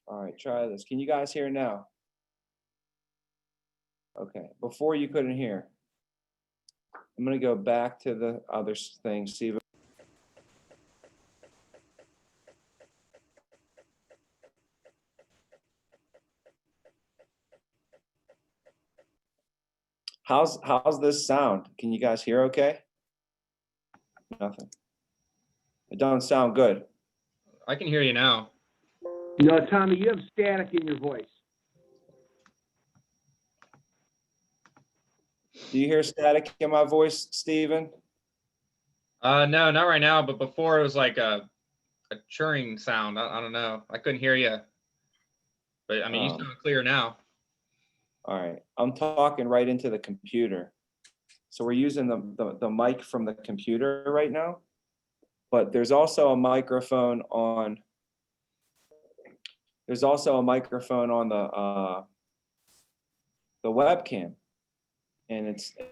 All right, try this. Can you guys hear now? Okay, before you couldn't hear. I'm gonna go back to the other thing, see if how's this sound? Can you guys hear okay? Nothing. It doesn't sound good. I can hear you now. No, Tommy, you have static in your voice. Do you hear static in my voice, Steven? No, not right now, but before it was like a churring sound. I don't know. I couldn't hear you. But I mean, you sound clear now. All right, I'm talking right into the computer. So we're using the mic from the computer right now, but there's also a microphone on the webcam, and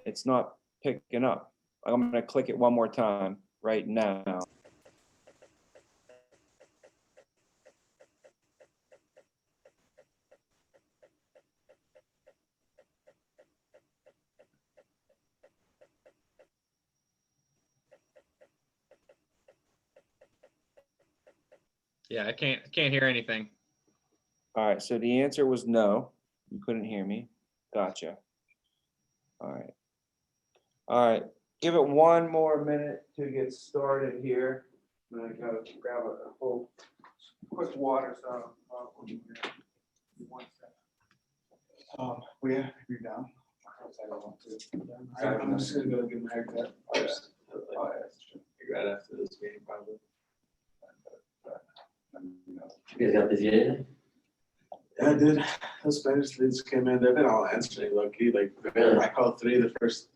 it's not picking up. I'm gonna click it one more time right now. Yeah, I can't hear anything. All right, so the answer was no. You couldn't hear me. Gotcha. All right. All right, give it one more minute to get started here. I'm gonna go grab a whole quick water, so one second. Yeah, you're down. I'm just gonna go get my haircut. Oh, yeah, that's true. Right after this meeting, probably. You guys got busy today? Yeah, I did. Those Spanish leads came in. They've been all answering low key. Like Really? I called three. The first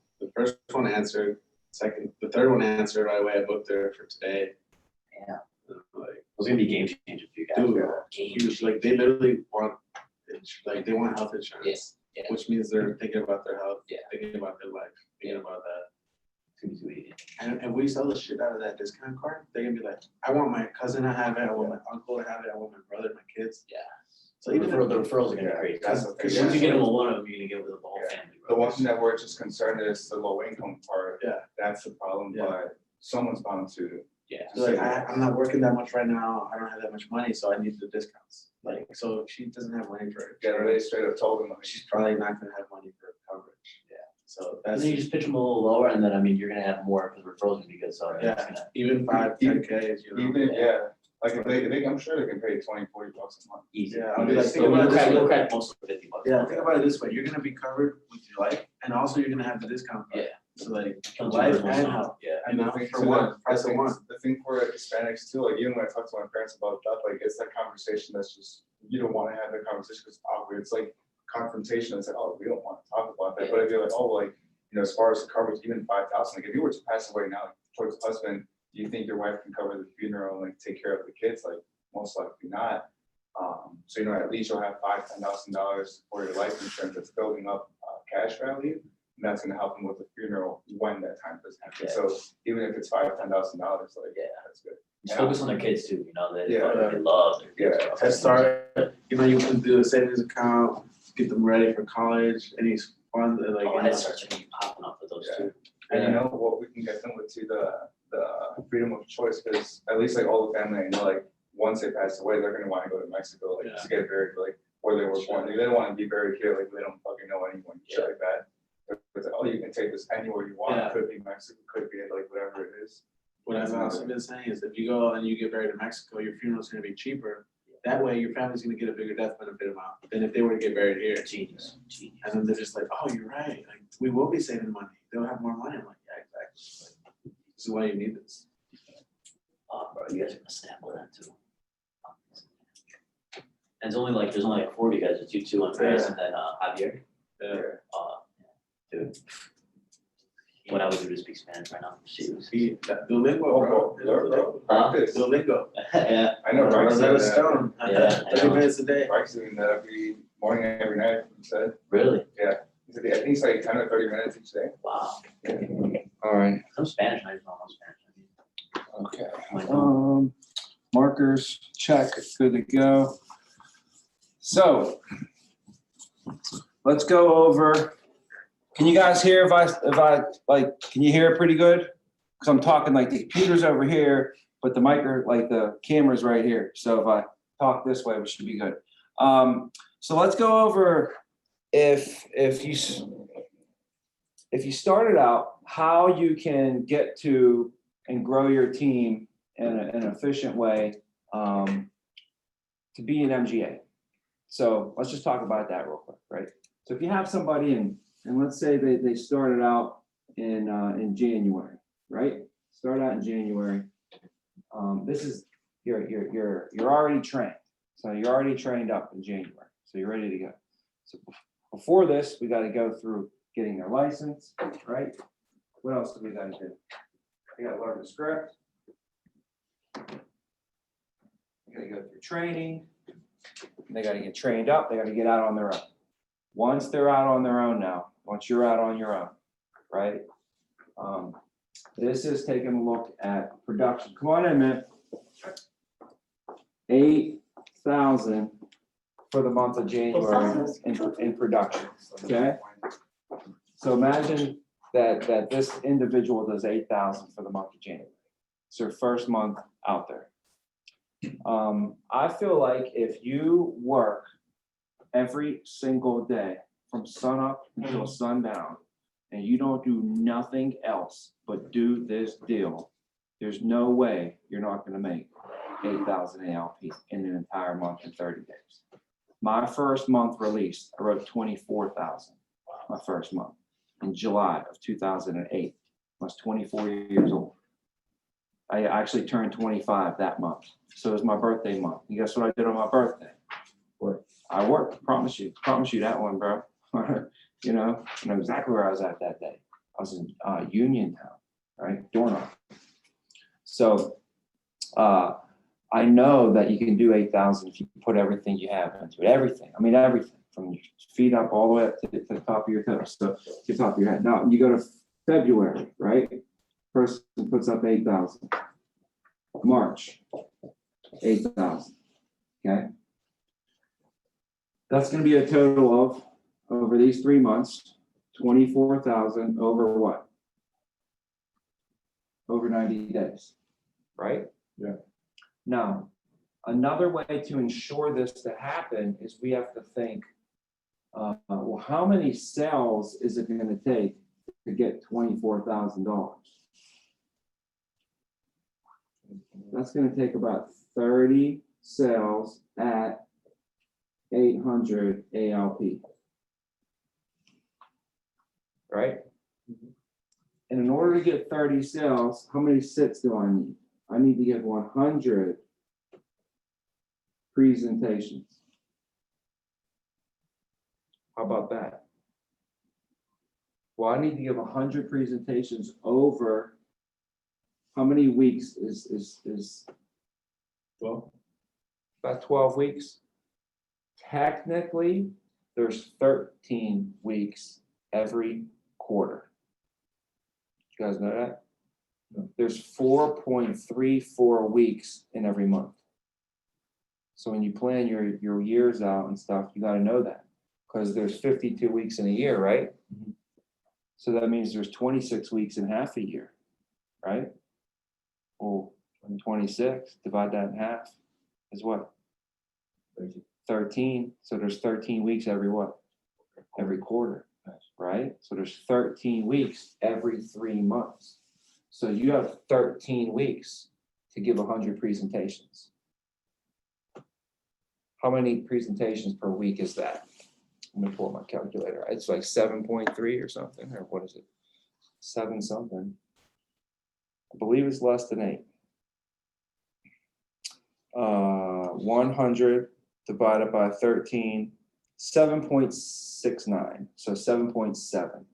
one answered. The third one answered right away. I booked her for today. Yeah. Like, It was gonna be game changer for you guys. dude, Game huge. Like they literally want, they want health insurance, Yes. Yeah. which means they're thinking about their health, Yeah. thinking about their life, thinking about that. Too easy. And we sell the shit out of that discount card. They're gonna be like, I want my cousin to have it. I want my uncle to have it. I want my brother, my kids. Yeah. So The even referrals are gonna be crazy. That's- Because once you get them with one of them, you're gonna get with the whole Yeah. family. The bro. one thing that we're just concerned is the low income part. Yeah. That's the problem, Yeah. but someone's bound to. Yeah. like, I'm not working that much right now. I don't have that much money, so I need the discounts. Like, so if she doesn't have money for it, Yeah, they straight up told them, like, she's probably not gonna have money for coverage. Yeah. So And that's, then you just pitch them a little lower, and then I mean, you're gonna have more because the referrals gonna be good. So it's yeah, gonna even 5-10Ks, you know. even, yeah, like if they, I'm sure they can pay $20-$40 a month. easy. Yeah, I'll be like, So think about it you'll this way. crack most of the $50. Yeah, think about it this way, you're gonna be covered with your life, and also you're gonna have the discount card. Yeah. So like, Comes life with and some- health. Yeah. And now the thing for too, one, price of one. The thing for Hispanics too, like even when I talk to my parents about that, like it's that conversation that's just, you don't want to have that conversation because it's awkward. It's like confrontation. It's like, oh, we don't want to talk about that. Yeah. But if you're like, oh, like, you know, as far as the coverage, even 5,000, like if you were to pass away now, like, towards the husband, do you think your wife can cover the funeral and like take care of the kids? Like most likely not. So, you know, at least you'll have $5,000-$10,000 for your life insurance that's building up cash value. And that's gonna help them with the funeral when that time does happen. Yeah. So even if it's $5,000-$10,000, like, Yeah. that's good. Just focus on their kids too. You know, they Yeah. they love their kids. Yeah. Head start, you know, you can do a savings account, get them ready for college, any funds, like. Oh, Head Start's gonna be popping up with those Yeah. too. And you know what we can get them with too, the freedom of choice, because at least like all the family, I know, like, once they pass away, they're gonna wanna go to Mexico, like, to get buried, like, where they were born. They don't wanna be buried here, like, they don't fucking know anyone, shit like that. It's like, oh, you can take this anywhere you want. Yeah. It could be Mexico, could be like whatever it is. What I've also been saying is if you go and you get buried in Mexico, your funeral's gonna be cheaper. That way your family's gonna get a bigger death benefit amount than if they were to get buried here. Genius. Genius. And then they're just like, oh, you're right, like, we will be saving money. They'll have more money. I'm like, yeah, exactly. Like, this is why you need this. Oh, bro, you guys are gonna snap with that too. And there's only like 4 of you guys. It's you two, Andres, and then Javier. Yeah. Dude. When I was able to speak Spanish right now, she was. Duolingo, bro. Practice. Duolingo. Yeah. I know, right? Rosetta Stone. Yeah, I 30 know. minutes a day. Mike's doing that every morning, every night, he said. Really? I think it's like 10 or 30 minutes each day. Wow. All right. Some Spanish, I don't know Spanish. Okay. I know. Markers, check, good to go. So let's go over. Can you guys hear if I like, can you hear it pretty good? Because I'm talking like the computer's over here, but the the camera's right here. So if I talk this way, we should be good. So let's go over if you started out, how you can get to and grow your team in an efficient way to be an MGA. So let's just talk about that real quick, right? So if you have somebody and let's say they started out in January, right? Start out in January. This is you're already trained. So you're already trained up in January. So you're ready to go. So before this, we got to go through getting their license, right? What else do we got to do? We got to learn the script. We got to go through training. They got to get trained up. They got to get out on their own. Once they're out on their own now, once you're out on your own, right? This is taking a look at production. Come on in, man. 8,000 for the month of January in production, okay? So imagine that this individual does 8,000 for the month of January. It's their first month out there. I feel like if you work every single day from sun up until sundown, and you don't do nothing else but do this deal, there's no way you're not going to make 8,000 ALP in an entire month in 30 days. My first month released, I wrote 24,000 my first month in July of 2008. I was 24 years old. I actually turned 25 that month. So it was my birthday month. And guess what I did on my birthday? What? I worked, promise you that one, bro. You know exactly where I was at that day. I was in Uniontown, right? Doorknob. So I know that you can do 8,000 if you put everything you have into it. Everything. I mean, everything from your feet up all the way up to the top of your toes. So to the top of your head. Now you go to February, right? Person puts up 8,000. March, 8,000. Okay. That's going to be a total of, over these 3 months, 24,000 over what? Over 90 days, right? Yeah. Now, another way to ensure this to happen is we have to think, well, how many sales is it going to take to get $24,000? That's going to take about 30 sales at 800 ALP. Right? And in order to get 30 sales, how many sits do I need? I need to get 100 presentations. How about that? Well, I need to give 100 presentations over how many weeks is 12. about 12 weeks. Technically, there's 13 weeks every quarter. You guys know that? There's 4.34 weeks in every month. So when you plan your years out and stuff, you got to know that, because there's 52 weeks in a year, right? Mhm. So that means there's 26 weeks in half a year, right? Well, 26, divide that in half is what? 13. So there's 13 weeks every what? Every quarter, right? So there's 13 weeks every 3 months. So you have 13 weeks to give 100 presentations. How many presentations per week is that? I'm gonna pull up my calculator. It's like 7.3 or something, or what is it? 7 something. I believe it's less than 8. 100 divided by 13, 7.69. So 7.7,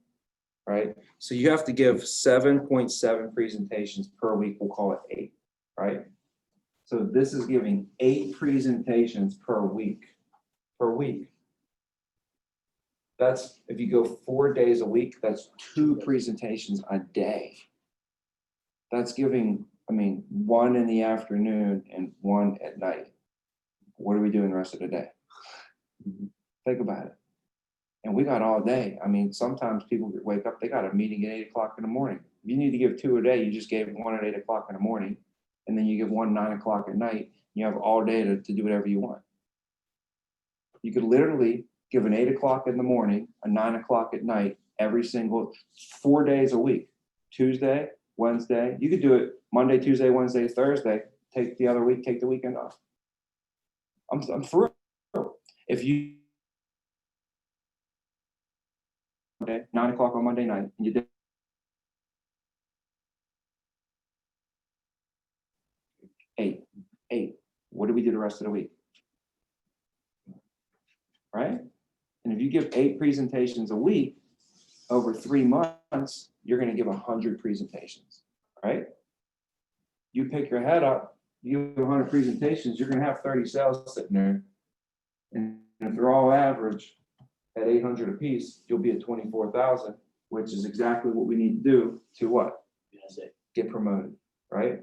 right? So you have to give 7.7 presentations per week. We'll call it 8, right? So this is giving 8 presentations per week. Per week. That's, if you go 4 days a week, that's 2 presentations a day. That's giving, I mean, 1 in the afternoon and 1 at night. What are we doing the rest of the day? Think about it. And we got all day. I mean, sometimes people wake up, they got a meeting at 8 o'clock in the morning. If you need to give 2 a day, you just gave one at 8 o'clock in the morning. And then you give one 9 o'clock at night. You have all day to do whatever you want. You could literally give an 8 o'clock in the morning, a 9 o'clock at night, every single 4 days a week. Tuesday, Wednesday. You could do it Monday, Tuesday, Wednesday, Thursday. Take the other week, take the weekend off. I'm for real. If you 9 o'clock on Monday night, and you did 8. What do we do the rest of the week? Right? And if you give 8 presentations a week over 3 months, you're going to give 100 presentations, right? You pick your head up, you give 100 presentations, you're going to have 30 sales sitting there. And if they're all average at 800 apiece, you'll be at 24,000, which is exactly what we need to do to what? Get promoted, right?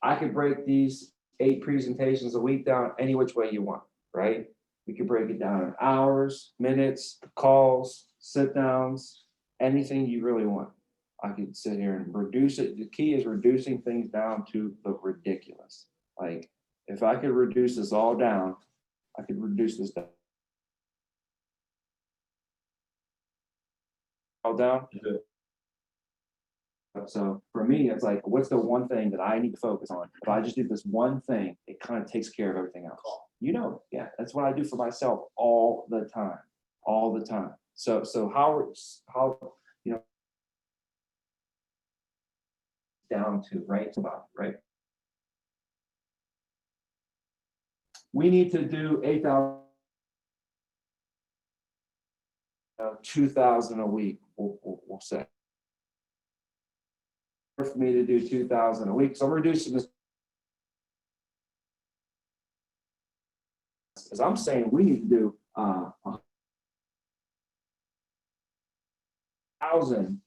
I could break these 8 presentations a week down any which way you want, right? We could break it down in hours, minutes, calls, sit downs, anything you really want. I could sit here and reduce it. The key is reducing things down to the ridiculous. Like, if I could reduce this all down, I could reduce this down. All down. So for me, it's like, what's the one thing that I need to focus on? If I just do this one thing, it kind of takes care of everything else. Yeah, that's what I do for myself all the time. So how down to right. We need to do 8,000, 2,000 a week. We'll say. For me to do 2,000 a week, so I'm reducing this. As I'm saying, we need to do 1,000.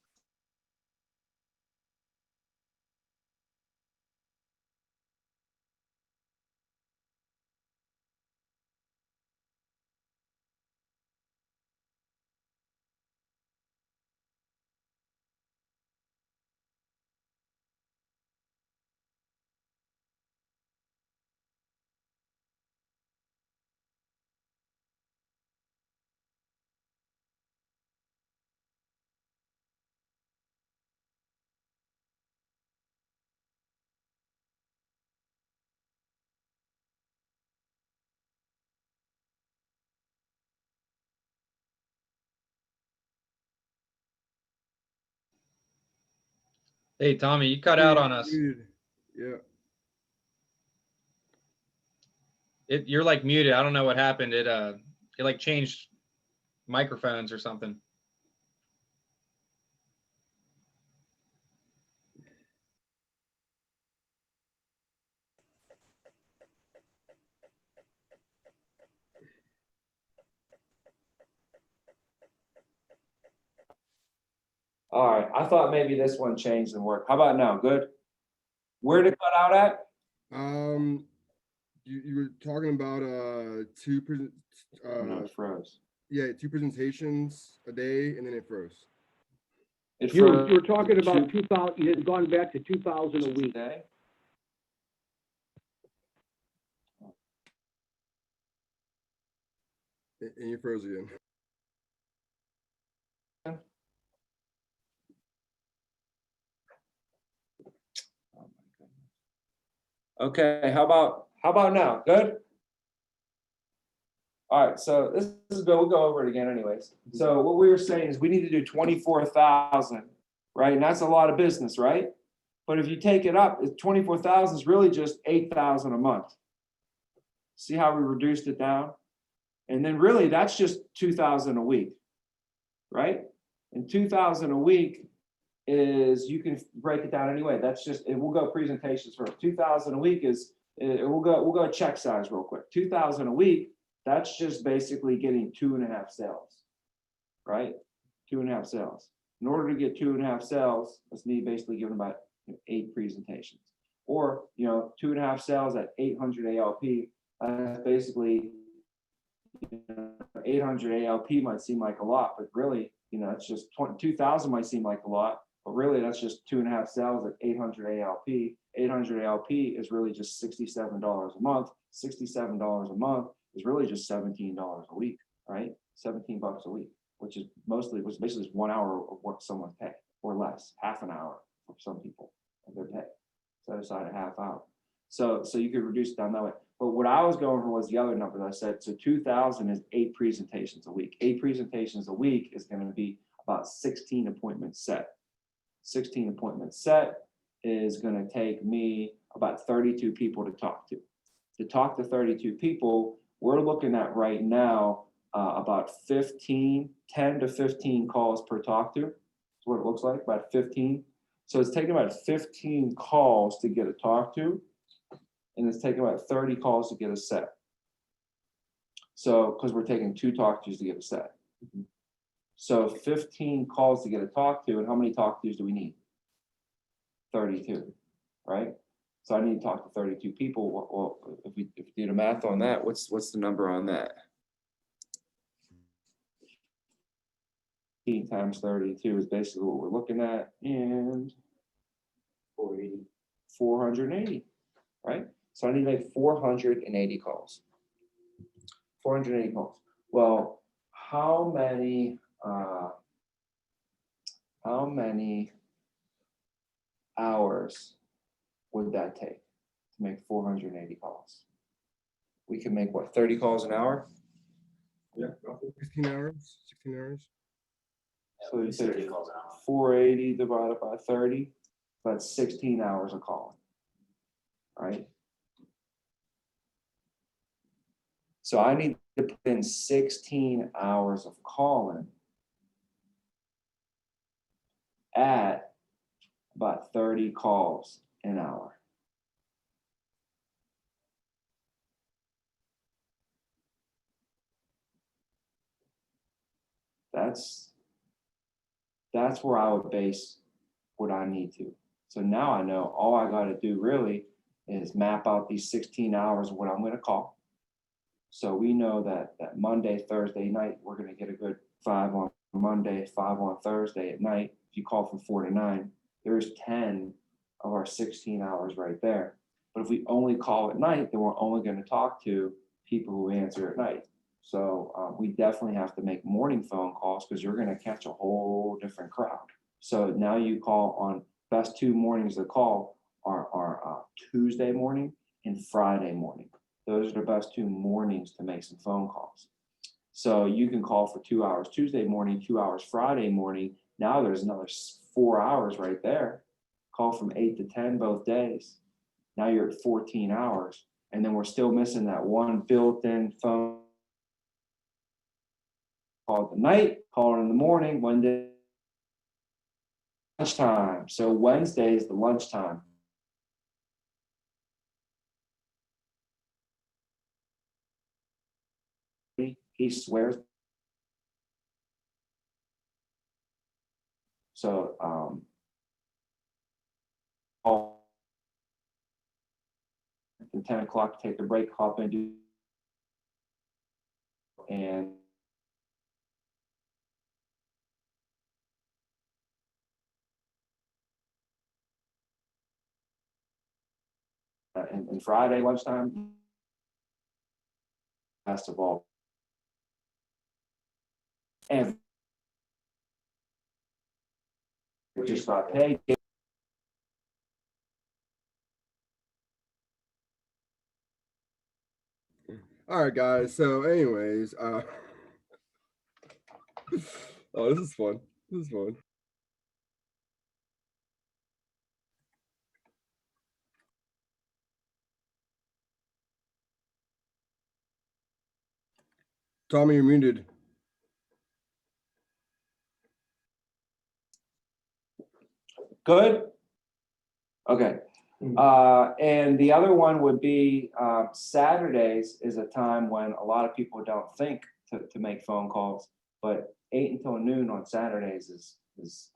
Hey, Tommy, you cut out on us. Yeah. You're like muted. I don't know what happened. It like changed microphones or something. All right, I thought maybe this one changed and worked. How about now? Good. Where did it cut out at? You were talking about It froze. 2 presentations a day, and then it froze. It You froze. were talking about 2,000, you had gone back to 2,000 a week. Today. And you froze again. Okay, how about now? Good? All right, so this is good. We'll go over it again anyways. So what we were saying is we need to do 24,000, right? And that's a lot of business, right? But if you take it up, 24,000 is really just 8,000 a month. See how we reduced it down? And then really that's just 2,000 a week, right? And 2,000 a week is, you can break it down anyway. That's just, and we'll go presentations first. 2,000 a week is, we'll go check size real quick. 2,000 a week, that's just basically getting 2.5 sales, right? 2.5 sales. In order to get 2.5 sales, that's me basically giving about 8 presentations. Or, 2.5 sales at 800 ALP, basically, 800 ALP might seem like a lot, but really, it's just 2,000 might seem like a lot, but really that's just 2.5 cells at 800 ALP. 800 ALP is really just $67 a month. $67 a month is really just $17 a week, right? $17 a week, which basically 1 hour of what someone pay or less, half an hour for some people of their pay. Set aside a half hour. So you could reduce it down that way. But what I was going for was the other number that I said. So 2,000 is 8 presentations a week. 8 presentations a week is going to be about 16 appointments set. 16 appointments set is going to take me about 32 people to talk to. To talk to 32 people, we're looking at right now about 10 to 15 calls per talk to. That's what it looks like, about 15. So it's taking about 15 calls to get a talk to, and it's taking about 30 calls to get a set. So, because we're taking 2 talk tos to get a set. So 15 calls to get a talk to, and how many talk tos do we need? 32, right? So I need to talk to 32 people. Well, if we do the math on that, what's the number on that? 15 times 32 is basically what we're looking at, and 480, right? So I need like 480 calls. 480 calls. Well, how many hours would that take to make 480 calls? We can make what, 30 calls an hour? Yeah, roughly. 16 hours, 16 hours. So you say 30 calls an hour. 480 divided by 30, that's 16 hours of calling, right? So I need to put in 16 hours of calling at about 30 calls an hour. That's where I would base what I need to. So now I know all I got to do really is map out these 16 hours of what I'm going to call. So we know that Monday, Thursday night, we're going to get a good 5 on Monday, 5 on Thursday at night. If you call from 4 to 9, there's 10 of our 16 hours right there. But if we only call at night, then we're only going to talk to people who answer at night. So we definitely have to make morning phone calls because you're going to catch a whole different crowd. So now you call on best 2 mornings to call are Tuesday morning and Friday morning. Those are the best 2 mornings to make some phone calls. So you can call for 2 hours Tuesday morning, 2 hours Friday morning. Now there's another 4 hours right there. Call from 8 to 10 both days. Now you're at 14 hours. And then we're still missing that one built-in phone call at night, call in the morning, Monday lunchtime. So Wednesday is the lunchtime. He swears. So at 10 o'clock, take a break, hop and do, and and Friday lunchtime, best of all. And just thought, hey, All right, guys. So, anyways, oh, this is fun. This is fun. Tommy, you're muted. good? Okay. And the other one would be Saturdays is a time when a lot of people don't think to make phone calls, but 8 until noon on Saturdays is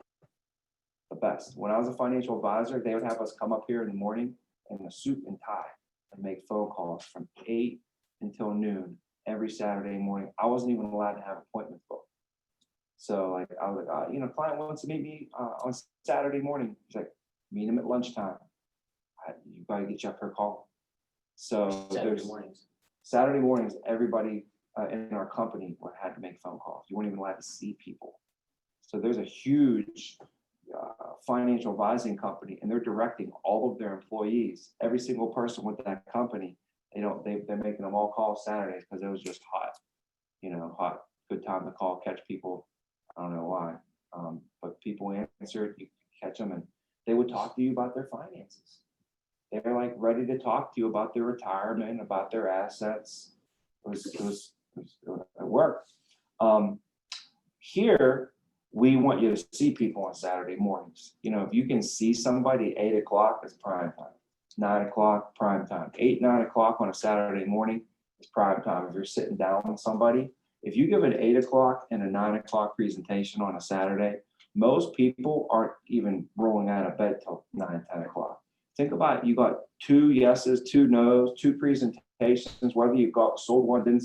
the best. When I was a financial advisor, they would have us come up here in the morning in a suit and tie and make phone calls from 8 until noon every Saturday morning. I wasn't even allowed to have appointments booked. So like, I was like, client wants to meet me on Saturday morning. He's like, meet him at lunchtime. You gotta get you up her call. So Saturday there's mornings. Saturday mornings, everybody in our company had to make phone calls. You weren't even allowed to see people. So there's a huge financial advising company, and they're directing all of their employees, every single person with that company. They're making them all call Saturdays because it was just hot, hot, good time to call, catch people. I don't know why, but people answered, you catch them, and they would talk to you about their finances. They're like ready to talk to you about their retirement, about their assets. It worked. Here, we want you to see people on Saturday mornings. If you can see somebody 8 o'clock, it's prime time. 9 o'clock, prime time. 8, 9 o'clock on a Saturday morning is prime time. If you're sitting down with somebody, if you give an 8 o'clock and a 9 o'clock presentation on a Saturday, most people aren't even rolling out of bed till 9, 10 o'clock. Think about it. You got 2 yeses, 2 nos, 2 presentations, whether you sold one, didn't,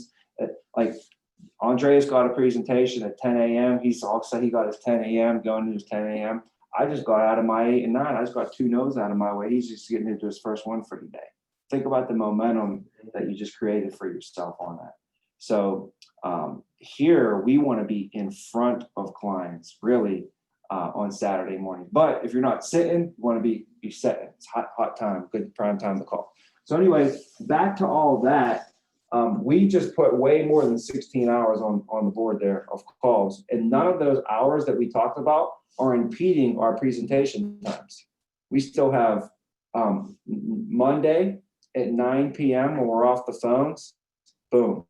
like Andreas got a presentation at 10 a.m. He said he got his 10 a.m. going to his 10 a.m. I just got out of my 8 and 9. I just got 2 no's out of my way. He's just getting into his first one for the day. Think about the momentum that you just created for yourself on that. So here we want to be in front of clients really on Saturday morning. But if you're not sitting, you want to be sitting. It's hot time, good prime time to call. So anyway, back to all that. We just put way more than 16 hours on the board there of calls. And none of those hours that we talked about are impeding our presentation times. We still have Monday at 9 p.m. when we're off the phones, boom,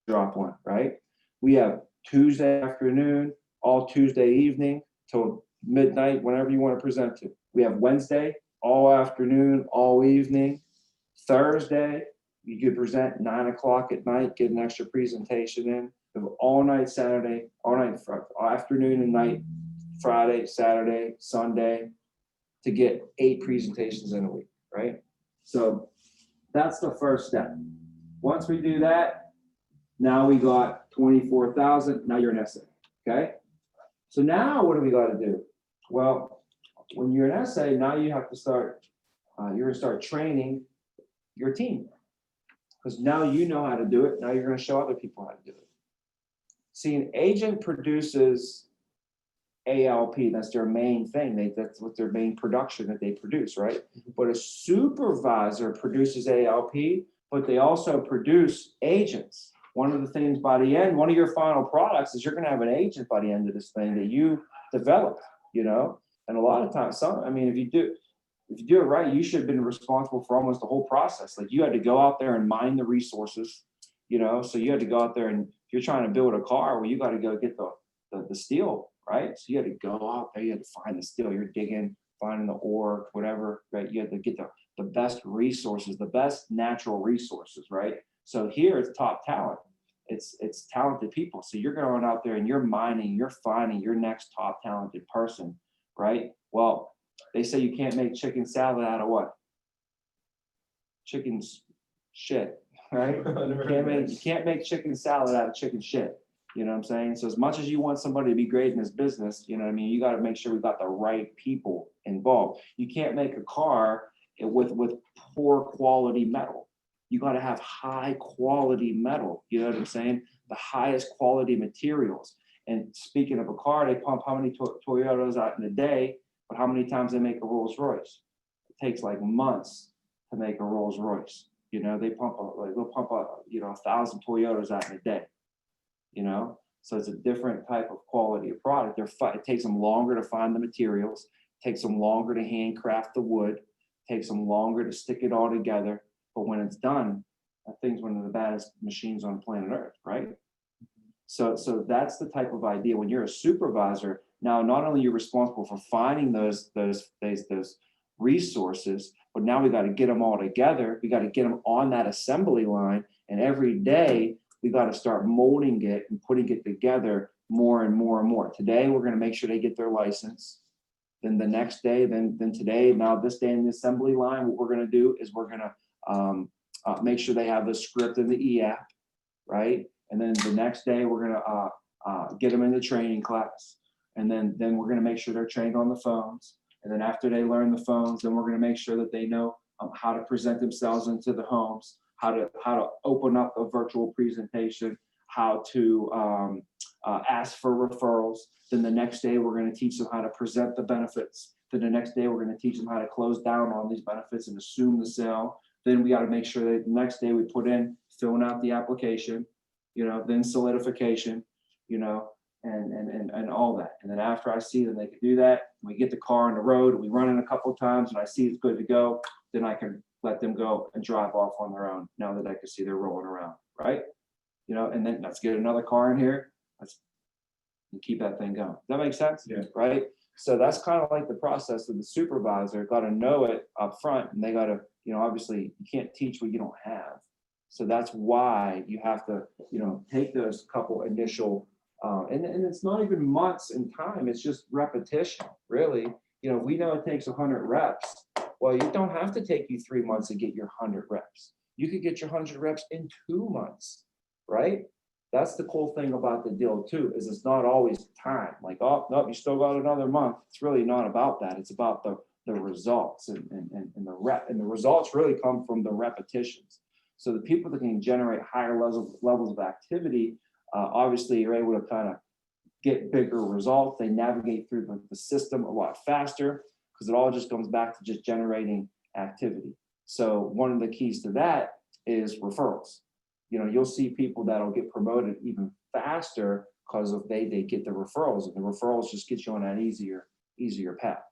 drop one, right? We have Tuesday afternoon, all Tuesday evening till midnight, whenever you want to present to. We have Wednesday, all afternoon, all evening. Thursday, you could present 9 o'clock at night, get an extra presentation in. We have all night Saturday, all night afternoon and night, Friday, Saturday, Sunday, to get 8 presentations in a week, right? So that's the first step. Once we do that, now we got 24,000. Now you're an SA, okay? So now what do we got to do? Well, when you're an SA, now you have to start, you're going to start training your team. Because now you know how to do it. Now you're going to show other people how to do it. See, an agent produces ALP. That's their main thing. That's what their main production that they produce, right? But a supervisor produces ALP, but they also produce agents. One of the things by the end, one of your final products is you're going to have an agent by the end of this thing that you develop, And a lot of times, if you do it right, you should have been responsible for almost the whole process. Like you had to go out there and mine the resources, so you had to go out there, and if you're trying to build a car, well, you got to go get the steel, right? So you had to go out there, you had to find the steel, you're digging, finding the ore, whatever, right? You had to get the best resources, the best natural resources, right? So here it's top talent. It's talented people. So you're going out there and you're mining, you're finding your next top talented person, right? Well, they say you can't make chicken salad out of what? Chicken's shit, right? You can't make chicken salad out of chicken shit. You know what I'm saying? So as much as you want somebody to be great in this business, you got to make sure we've got the right people involved. You can't make a car with poor quality metal. You got to have high quality metal. You know what I'm saying? The highest quality materials. And speaking of a car, they pump how many Toyotas out in a day, but how many times they make a Rolls Royce? It takes like months to make a Rolls Royce. They'll pump 1,000 Toyotas out in a day. So it's a different type of quality of product. It takes them longer to find the materials, takes them longer to handcraft the wood, takes them longer to stick it all together. But when it's done, that thing's one of the baddest machines on planet Earth, right? So that's the type of idea. When you're a supervisor, now not only you're responsible for finding those resources, but now we got to get them all together. We got to get them on that assembly line, and every day we got to start molding it and putting it together more and more and more. Today we're going to make sure they get their license. Then the next day, then today, now this day in the assembly line, what we're going to do is we're going to make sure they have the script in the e-app, right? And then the next day, we're gonna get them into training class. And then we're gonna make sure they're trained on the phones. And then after they learn the phones, then we're gonna make sure that they know how to present themselves into the homes, how to open up a virtual presentation, how to ask for referrals. Then the next day, we're gonna teach them how to present the benefits. Then the next day, we're gonna teach them how to close down on these benefits and assume the sale. Then we gotta make sure that the next day we put in, filling out the application, then solidification, and all that. And then after I see that they can do that, we get the car on the road, we run it a couple of times and I see it's good to go, then I can let them go and drive off on their own now that I can see they're rolling around, right? And then let's get another car in here. Let's keep that thing going. Does that make sense? Yeah. Right? So that's kind of like the process of the supervisor got to know it up front, and they got to, obviously you can't teach what you don't have. So that's why you have to, take those couple initial, and it's not even months in time, it's just repetition, really. We know it takes 100 reps. Well, it don't have to take you 3 months to get your 100 reps. You could get your 100 reps in 2 months, right? That's the cool thing about the deal too, is it's not always time. Like, oh, no, you still got another month. It's really not about that. It's about the results and the results really come from the repetitions. So the people that can generate higher levels of activity, obviously you're able to kind of get bigger results. They navigate through the system a lot faster because it all just comes back to just generating activity. So one of the keys to that is referrals. You'll see people that'll get promoted even faster because of they get the referrals, and the referrals just get you on that easier path.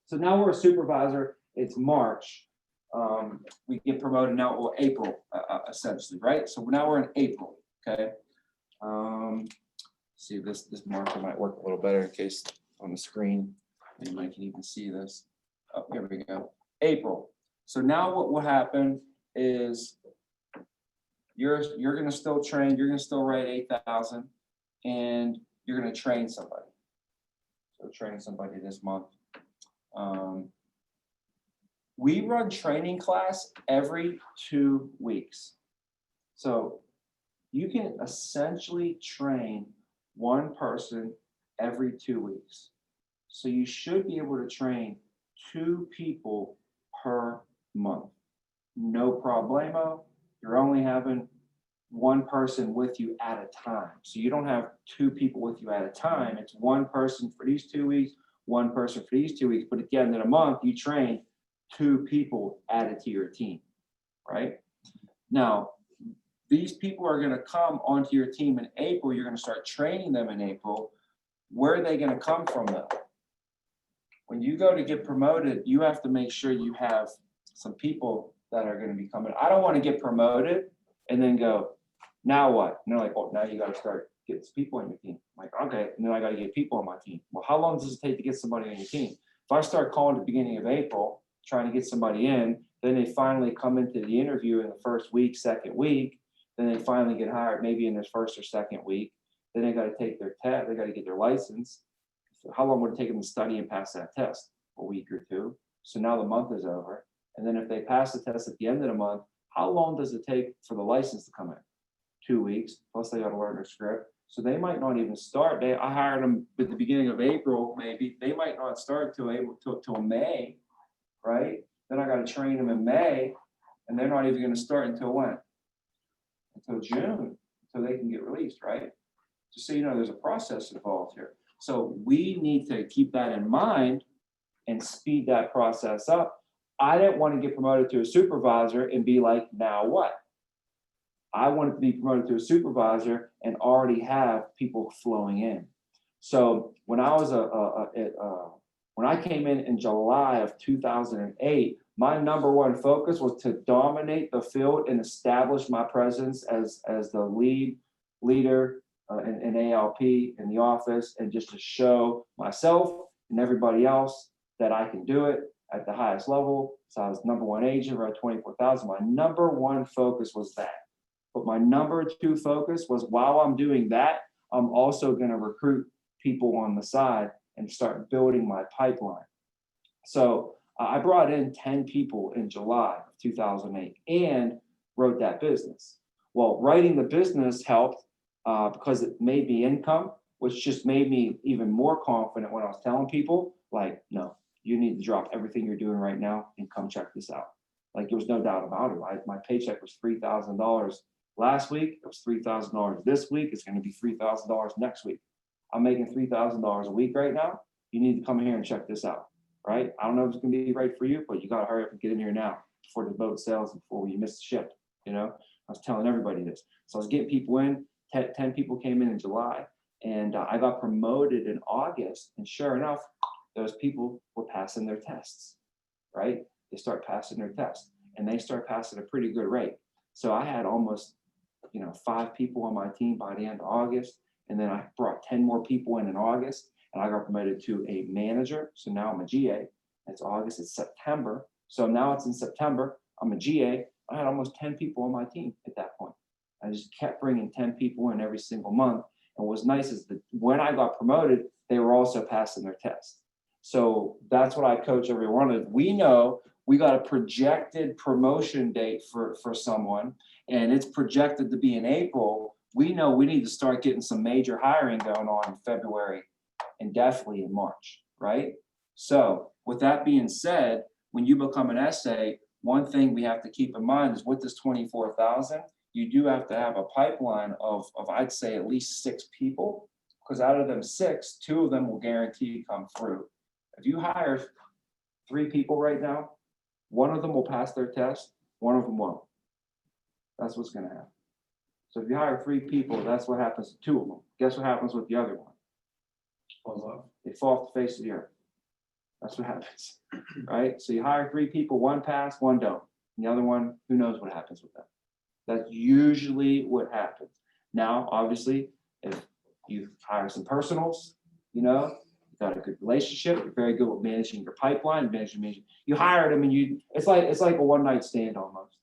So now we're a supervisor. It's March. We get promoted now, or April, essentially, right? So now we're in April. Okay. See if this marker might work a little better in case on the screen anybody can even see this. Oh, here we go. April. So now what will happen is you're going to still train. You're going to still write 8,000, and you're going to train somebody. So train somebody this month. We run training class every 2 weeks. So you can essentially train one person every 2 weeks. So you should be able to train 2 people per month. No problemo. You're only having one person with you at a time. So you don't have 2 people with you at a time. It's one person for these 2 weeks, one person for these 2 weeks. But at the end of the month, you train 2 people added to your team, right? Now, these people are going to come onto your team in April. You're going to start training them in April. Where are they going to come from, though? When you go to get promoted, you have to make sure you have some people that are going to be coming. I don't want to get promoted and then go, now what? And they're like, oh, now you got to start getting some people on your team. I'm like, okay, and then I got to get people on my team. Well, how long does it take to get somebody on your team? If I start calling at the beginning of April, trying to get somebody in, then they finally come into the interview in the first week, second week, then they finally get hired maybe in their first or second week. Then they got to take their test, they got to get their license. So how long would it take them to study and pass that test? A week or 2. So now the month is over. And then if they pass the test at the end of the month, how long does it take for the license to come in? 2 weeks, plus they got to learn their script. So they might not even start. I hired them at the beginning of April, maybe. They might not start till May, right? Then I got to train them in May, and they're not even going to start until when? Until June, until they can get released, right? Just so you know, there's a process involved here. So we need to keep that in mind and speed that process up. I didn't want to get promoted to a supervisor and be like, now what? I wanted to be promoted to a supervisor and already have people flowing in. So when I was when I came in July of 2008, my number one focus was to dominate the field and establish my presence as the leader in ALP in the office, and just to show myself and everybody else that I can do it at the highest level. So I was number one agent, around 24,000. My number one focus was that. But my number two focus was, while I'm doing that, I'm also going to recruit people on the side and start building my pipeline. So I brought in 10 people in July of 2008. And wrote that business. Well, writing the business helped because it made me income, which just made me even more confident when I was telling people, like, no, you need to drop everything you're doing right now and come check this out. Like, there was no doubt about it. My paycheck was $3,000 last week. It was $3,000 this week. It's going to be $3,000 next week. I'm making $3,000 a week right now. You need to come here and check this out, right? I don't know if it's going to be right for you, but you got to hurry up and get in here now before the boat sails and before you miss the ship. You know, I was telling everybody this. So I was getting people in. 10 people came in July, and I got promoted in August. And sure enough, those people were passing their tests, right? They start passing their tests, and they start passing a pretty good rate. So I had almost, 5 people on my team by the end of August, and then I brought 10 more people in August, and I got promoted to a manager. So now I'm a GA. It's August, it's September. So now it's in September. I'm a GA. I had almost 10 people on my team at that point. I just kept bringing 10 people in every single month. And what's nice is that when I got promoted, they were also passing their test. So that's what I coach everyone of. We know we got a projected promotion date for someone, and it's projected to be in April. We know we need to start getting some major hiring going on in February and definitely in March, right? So with that being said, when you become an SA, one thing we have to keep in mind is with this 24,000, you do have to have a pipeline of I'd say at least 6 people, because out of them 6, 2 of them will guarantee come through. If you hire 3 people right now, 1 of them will pass their test, 1 of them won't. That's what's going to happen. So if you hire 3 people, that's what happens to 2 of them. Guess what happens with the other one? They fall off the face of the earth. That's what happens, right? So you hire 3 people, 1 pass, 1 don't. And the other one, who knows what happens with them? That's usually what happens. Now, obviously, if you hire some personals, you've got a good relationship, you're very good with managing your pipeline, you hire them, and it's like a one-night stand almost.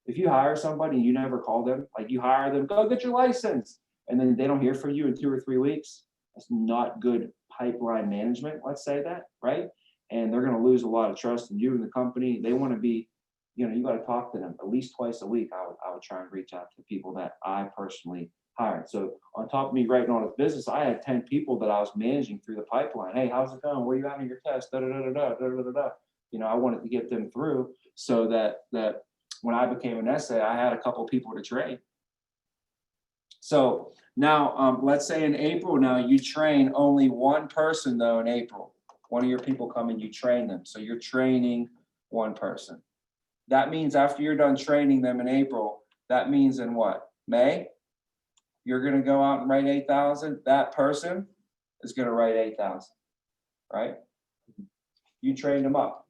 If you hire somebody and you never call them, like you hire them, go get your license, and then they don't hear from you in 2 or 3 weeks, that's not good pipeline management, let's say that, right? And they're going to lose a lot of trust in you and the company. They want to be, you got to talk to them at least twice a week. I would try and reach out to people that I personally hired. So on top of me writing on a business, I had 10 people that I was managing through the pipeline. Hey, how's it going? Where you at on your test? Da, da, da, da, da, da, da, da. I wanted to get them through so that when I became an SA, I had a couple people to train. So now, let's say in April, now you train only 1 person though in April. One of your people come and you train them. So you're training 1 person. That means after you're done training them in April, that means in what? May? You're going to go out and write 8,000. That person is going to write 8,000, right? You trained them up.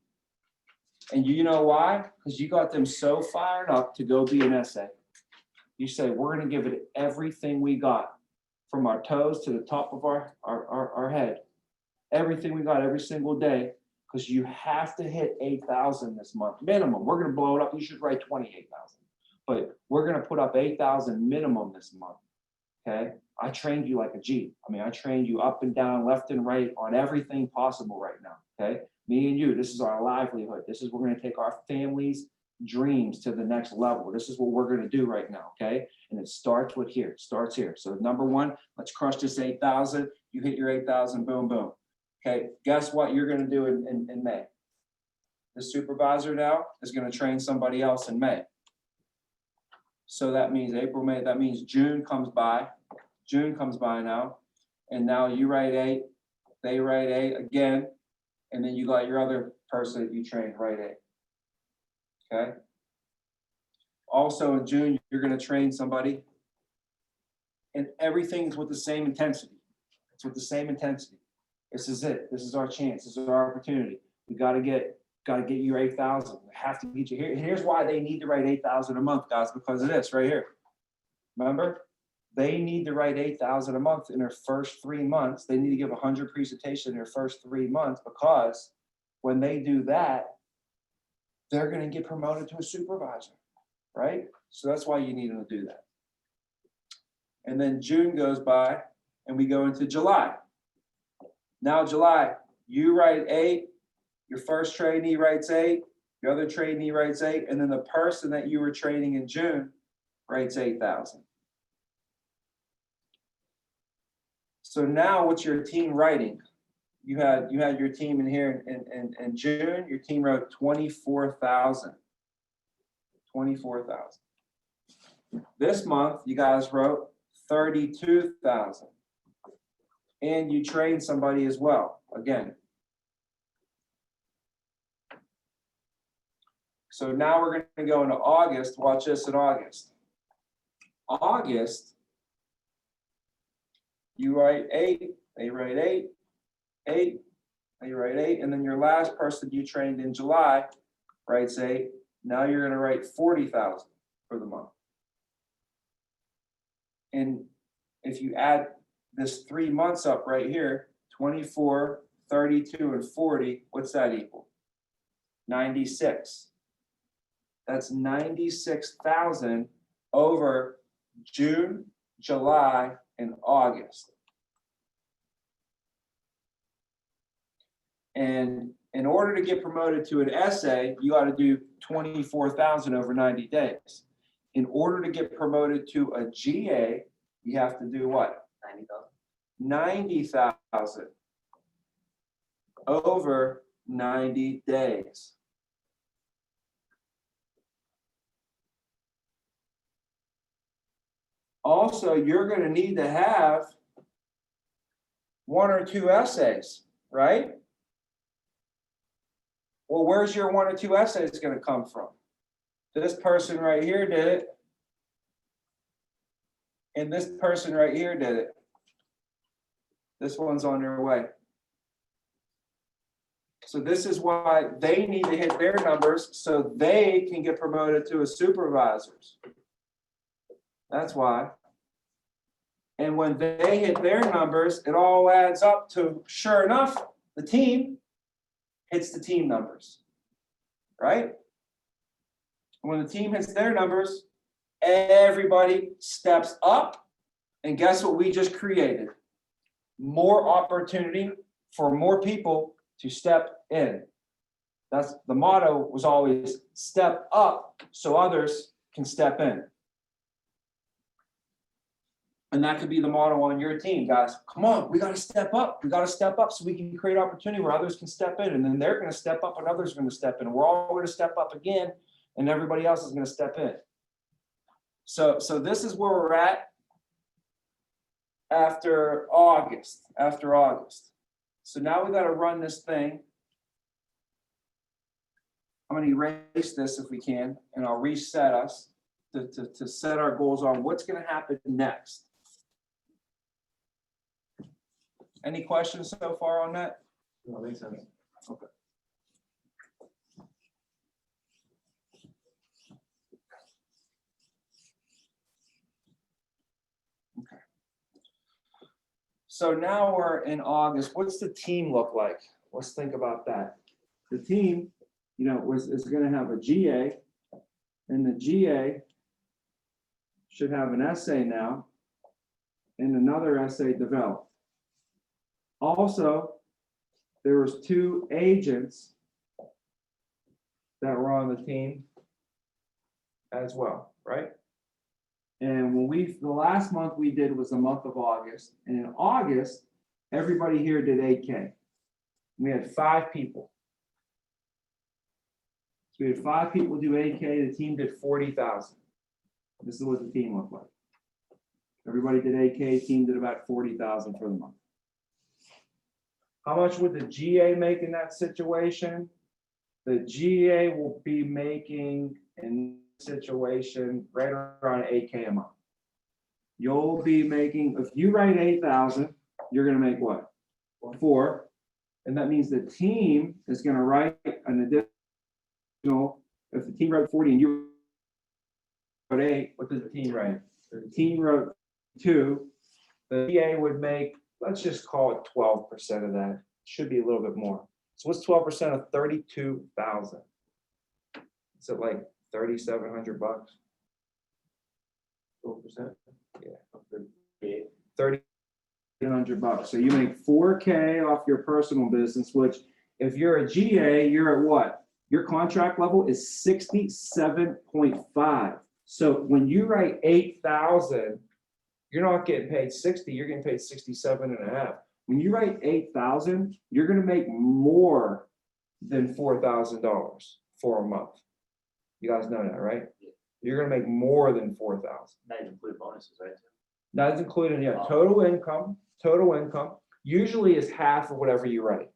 And you know why? Because you got them so fired up to go be an SA. You say, we're going to give it everything we got, from our toes to the top of our head. Everything we got every single day, because you have to hit 8,000 this month minimum. We're going to blow it up. You should write 28,000, but we're going to put up 8,000 minimum this month. Okay. I trained you like a G. I trained you up and down, left and right on everything possible right now. Okay. Me and you, this is our livelihood. This is, we're going to take our families' dreams to the next level. This is what we're going to do right now. Okay. And it starts with here, starts here. So number 1, let's crush this 8,000. You hit your 8,000, boom, boom. Okay, guess what you're going to do in May? The supervisor now is going to train somebody else in May. So that means April, May, that means June comes by. June comes by now. And now you write 8, they write 8 again. And then you got your other person that you trained write 8. Okay. Also in June, you're going to train somebody. And everything's with the same intensity. It's with the same intensity. This is it. This is our chance. This is our opportunity. We got to get you 8,000. We have to get you here. Here's why they need to write 8,000 a month, guys, because of this right here. Remember, they need to write 8,000 a month in their first 3 months. They need to give 100 presentations in their first 3 months, because when they do that, they're going to get promoted to a supervisor, right? So that's why you need them to do that. And then June goes by and we go into July. Now July, you write 8, your first trainee writes 8, The other trainee writes 8, and then the person that you were training in June writes 8,000. So now what's your team writing? You had your team in here in June, your team wrote 24,000. 24,000. This month, you guys wrote 32,000. And you trained somebody as well, again. So now we're going to go into August. Watch this in August. August, you write 8, they write 8, 8, they write 8, and then your last person you trained in July writes 8. Now you're going to write 40,000 for the month. And if you add this 3 months up right here, 24, 32, and 40, what's that equal? 96. That's 96,000 over June, July, and August. And in order to get promoted to an essay, you got to do 24,000 over 90 days. In order to get promoted to a GA, you have to do what? 90,000 over 90 days. Also, you're going to need to have 1 or 2 essays, right? Well, where's your 1 or 2 essays going to come from? This person right here did it. And this person right here did it. This one's on their way. So this is why they need to hit their numbers so they can get promoted to a supervisors. That's why. And when they hit their numbers, it all adds up to, sure enough, the team hits the team numbers, right? When the team hits their numbers, everybody steps up. And guess what we just created? More opportunity for more people to step in. That's the motto was always step up so others can step in. And that could be the motto on your team, guys. Come on, we got to step up. We got to step up so we can create opportunity where others can step in. And then they're going to step up and others are going to step in. We're all going to step up again and everybody else is going to step in. So this is where we're at after August. So now we got to run this thing. I'm going to erase this if we can, and I'll reset us to set our goals on what's going to happen next. Any questions so far on that? That makes sense. Okay. Okay. So now we're in August. What's the team look like? Let's think about that. The team, is going to have a GA, and the GA should have an essay now and another essay developed. Also, there was 2 agents that were on the team as well, right? And when the last month we did was the month of August, and in August, everybody here did 8K. We had 5 people. So we had 5 people do 8K, the team did 40,000. This is what the team looked like. Everybody did 8K, team did about 40,000 for the month. How much would the GA make in that situation? The GA will be making in this situation right around 8K a month. You'll be making, if you write 8,000, you're going to make what? 4. And that means the team is going to write an additional, if the team wrote 40 and you wrote 8, what does the team write? The team wrote 2. The GA would make, let's just call it 12% of that. Should be a little bit more. So what's 12% of 32,000? Is it like $3,700? 12%? Yeah. $3,800. So you make 4K off your personal business, which if you're a GA, you're at what? your contract level is 67.5. So when you write 8,000, you're not getting paid 60, you're getting paid 67.5. When you write 8,000, you're gonna make more than $4,000 for a month. You guys know that, right? You're gonna make more than 4,000. That include bonuses, right? That's including, yeah, total income usually is half of whatever you write.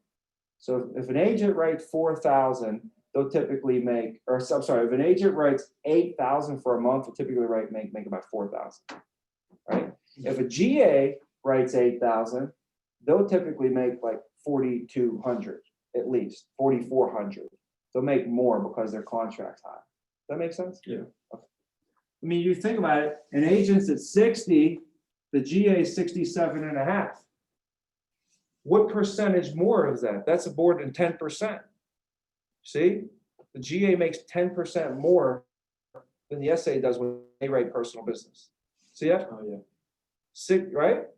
So if an agent writes 4,000, they'll typically make, or I'm sorry, if an agent writes 8,000 for a month, they'll typically make about 4,000, right? If a GA writes 8,000, they'll typically make like 4,200, at least 4,400. They'll make more because their contract's high. That make sense? Yeah. I mean, you think about it, an agent's at 60, the GA is 67.5. What percentage more is that? That's more than 10%. See, the GA makes 10% more than the SA does when they write personal business. See that? Oh, yeah. Right?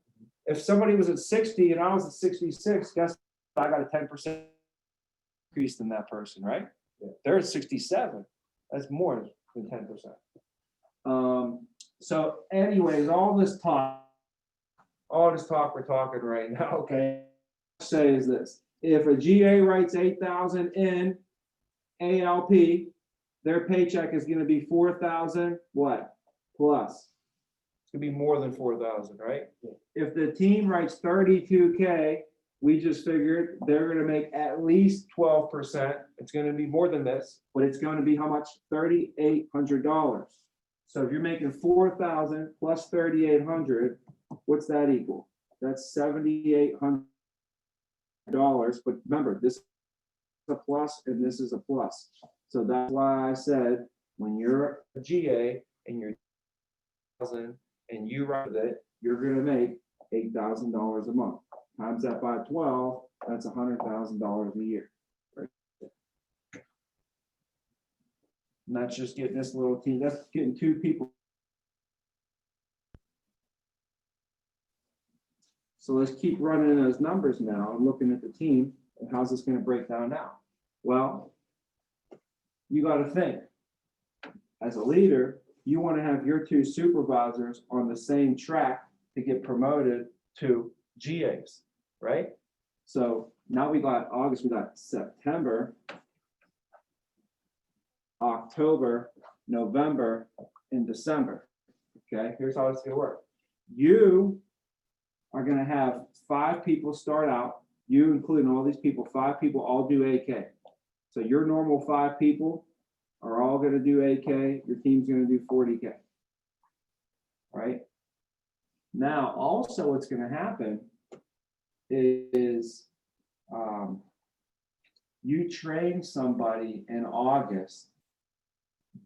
If somebody was at 60 and I was at 66, guess what? I got a 10% increase than that person, right? Yeah. They're at 67. That's more than 10%. So anyways, all this talk we're talking right now, okay, say is this. If a GA writes 8,000 in ALP, their paycheck is gonna be 4,000, what, plus? It's gonna be more than 4,000, right? Yeah. If the team writes 32K, we just figured they're gonna make at least 12%. It's gonna be more than this, but it's gonna be how much? $3,800. So if you're making 4,000 plus 3,800, what's that equal? That's $7,800. But remember, this is a plus and this is a plus. So that's why I said when you're a GA and you're 1,000 and you write it, you're gonna make $8,000 a month. Times that by 12, that's $100,000 a year. Right? And that's just getting this little team, that's getting two people. So let's keep running those numbers now and looking at the team and how's this gonna break down now? Well, you gotta think, as a leader, you wanna have your two supervisors on the same track to get promoted to GAs, right? So now we got August, we got September, October, November, and December. Okay, here's how it's gonna work. You are gonna have 5 people start out, you including all these people, 5 people all do AK. So your normal 5 people are all gonna do AK, your team's gonna do 40K. Right? Now, also what's gonna happen is you train somebody in August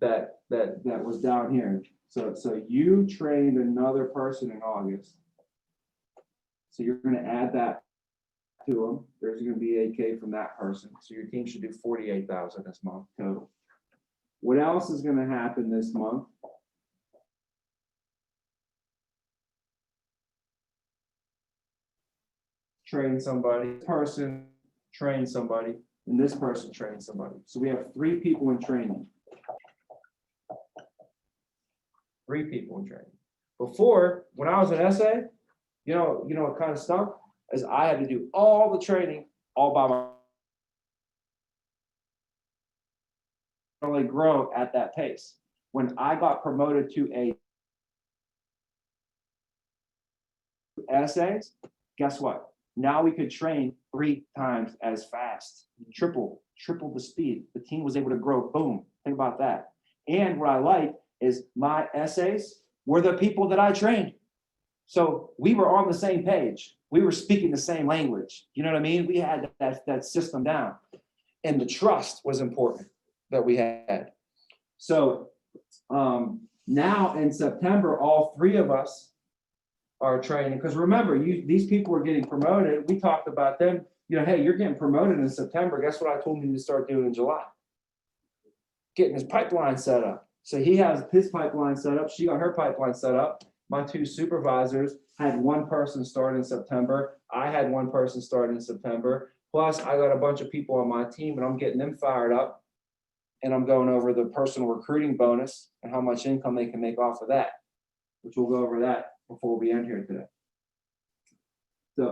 that was down here. So you trained another person in August. So you're gonna add that to them. There's gonna be AK from that person. So your team should do 48,000 this month total. What else is gonna happen this month? Train somebody, this person train somebody, and this person train somebody. So we have 3 people in training. 3 people in training. Before, when I was an SA, you know what kind of stuff is I had to do all the training all by myself. Only grow at that pace. When I got promoted to a SAs, guess what? Now we could train 3 times as fast, triple the speed. The team was able to grow, boom, think about that. And what I like is my SAs were the people that I trained. So we were on the same page. We were speaking the same language. You know what I mean? We had that system down. And the trust was important that we had. So now in September, all 3 of us are training, because remember, these people were getting promoted. We talked about them, hey, you're getting promoted in September. Guess what I told him to start doing in July? Getting his pipeline set up. So he has his pipeline set up. She got her pipeline set up. My 2 supervisors had 1 person start in September. I had 1 person start in September. Plus, I got a bunch of people on my team, and I'm getting them fired up And I'm going over the personal recruiting bonus and how much income they can make off of that, which we'll go over that before we end here today.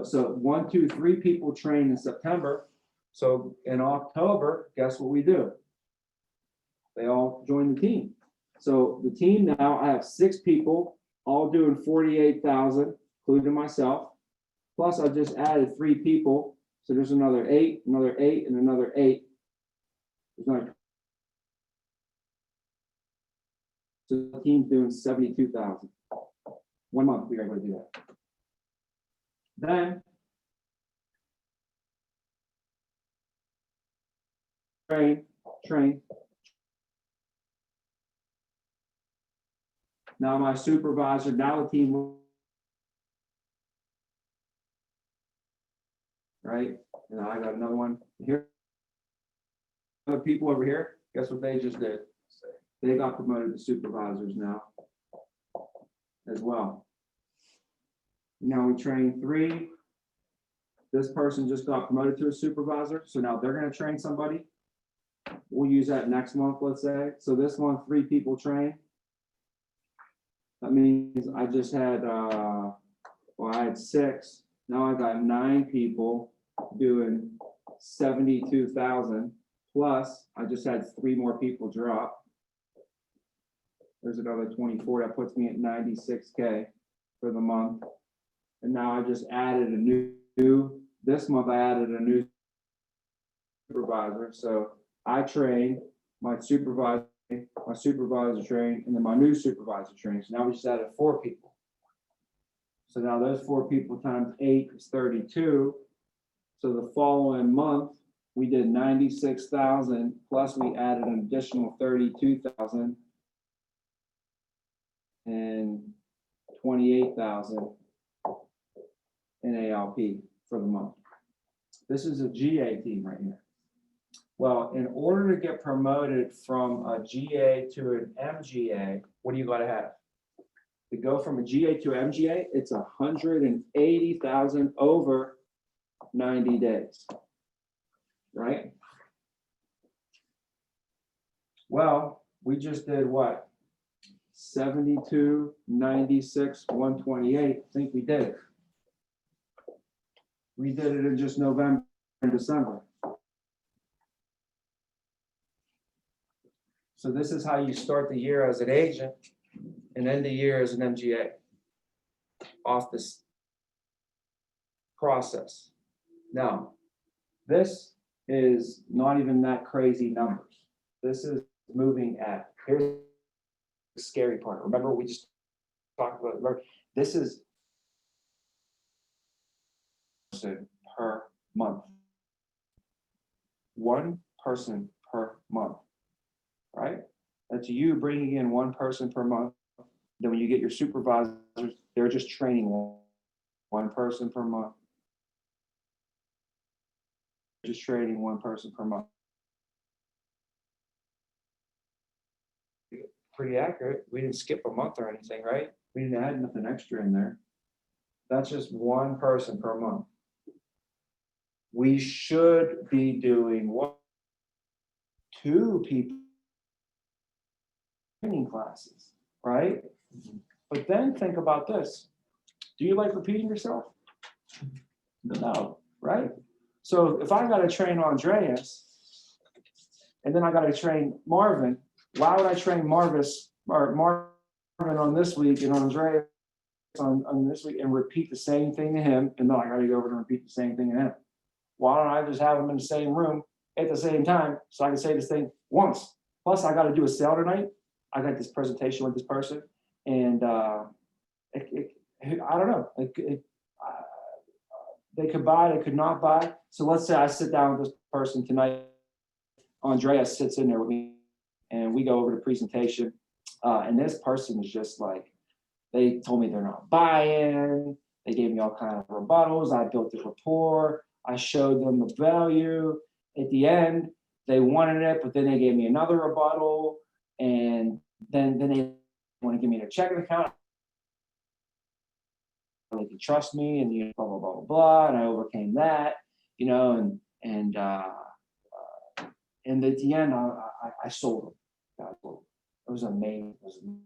So 1, 2, 3 people trained in September. So in October, guess what we do? They all join the team. So the team now, I have 6 people, all doing 48,000, including myself. Plus I just added 3 people. So there's another 8, another 8, and another 8. There's another. So the team's doing 72,000. 1 month we were able to do that. Then train. Now my supervisor, now the team. Right, and I got another one here. Other people over here, guess what they just did? They got promoted to supervisors now as well. Now we train 3. This person just got promoted to a supervisor, so now they're gonna train somebody. We'll use that next month, let's say. So this month, 3 people train. That means I just had, well, I had 6. Now I got 9 people doing 72,000. Plus, I just had 3 more people drop. There's another 24. That puts me at 96K for the month. And now I just added a new, this month I added a new supervisor. So I trained my supervisor trained, and then my new supervisor trained. So now we just added 4 people. So now those 4 people times 8 is 32. So the following month, we did 96,000, plus we added an additional 32,000 and 28,000 in ALP for the month. This is a GA team right here. Well, in order to get promoted from a GA to an MGA, what do you got to have? To go from a GA to MGA, it's 180,000 over 90 days, right? Well, we just did what? 72, 96, 128. I think we did it. We did it in just November and December. So this is how you start the year as an agent and end the year as an MGA off this process. Now, this is not even that crazy numbers. This is moving at, here's the scary part. Remember, we just talked about, this is per month. 1 person per month, right? That's you bringing in 1 person per month. Then when you get your supervisors, they're just training 1 person per month. Just training 1 person per month. Pretty accurate. We didn't skip a month or anything, right? We didn't add nothing extra in there. That's just 1 person per month. We should be doing what? 2 people training classes, right? But then think about this. Do you like repeating yourself? No, right? So if I got to train Andreas, and then I got to train Marvin, why would I train Marvin on this week and Andreas on this week and repeat the same thing to him? And then I got to go over and repeat the same thing to him. Why don't I just have them in the same room at the same time so I can say this thing once? Plus, I got to do a sale tonight. I got this presentation with this person, and I don't know. They could buy, they could not buy. So let's say I sit down with this person tonight. Andreas sits in there with me, and we go over the presentation. And this person is just like, they told me they're not buying. They gave me all kinds of rebuttals. I built the rapport. I showed them the value. At the end, they wanted it, but then they gave me another rebuttal. And then they want to give me their checking account. They can trust me, and blah blah blah blah blah. And I overcame that, and at the end, I I sold them. Guys, it was amazing. It was an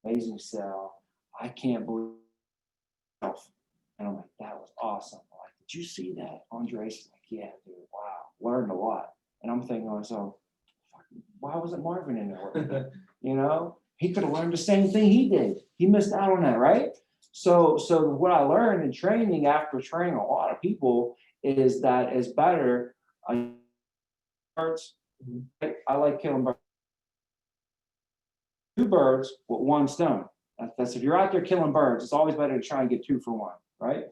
amazing sell. I can't believe it. And I'm like, that was awesome. I'm like, did you see that? Andres like, yeah, dude, wow, learned a lot. And I'm thinking to myself, why wasn't Marvin in there with me? You know, he could have learned the same thing he did. He missed out on that, right? So what I learned in training after training a lot of people is that it's better. Birds, I like killing birds. 2 birds with 1 stone. That's if you're out there killing birds, it's always better to try and get 2 for 1, right?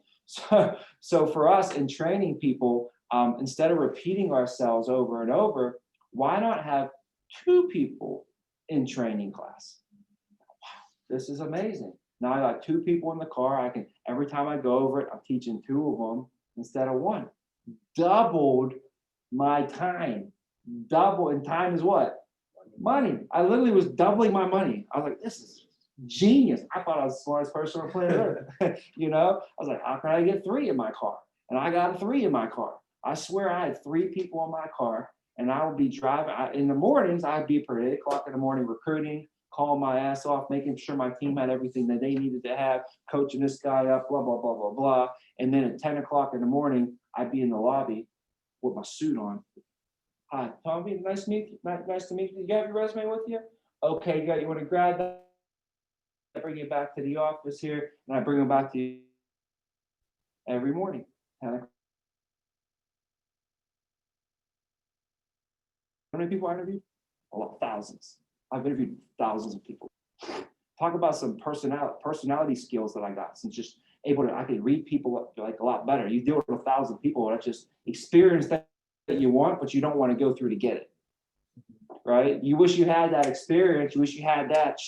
So for us in training people, instead of repeating ourselves over and over, why not have 2 people in training class? Wow, this is amazing. Now I got 2 people in the car. I can, every time I go over it, I'm teaching 2 of them instead of 1. Doubled my time. Double, and time is what? Money. I literally was doubling my money. I was like, this is genius. I thought I was the smartest person on planet Earth. You know, I was like, how can I get 3 in my car? And I got 3 in my car. I swear I had 3 people in my car, and I would be driving. In the mornings, I'd be up at 8 o'clock in the morning recruiting, calling my ass off, making sure my team had everything that they needed to have, coaching this guy up, blah, blah, blah, blah, blah. And then at 10 o'clock in the morning, I'd be in the lobby with my suit on. Hi, Tommy, nice to meet you. Nice to meet you. You have your resume with you? Okay, you want to grab that? I bring it back to the office here, and I bring them back to you every morning. How many people I interviewed? A lot, thousands. I've interviewed thousands of people. Talk about some personality skills that I got. Since just able to, I can read people like a lot better. You deal with 1,000 people, that's just experience that you want, but you don't want to go through to get it. Right? You wish you had that experience, you wish you had that,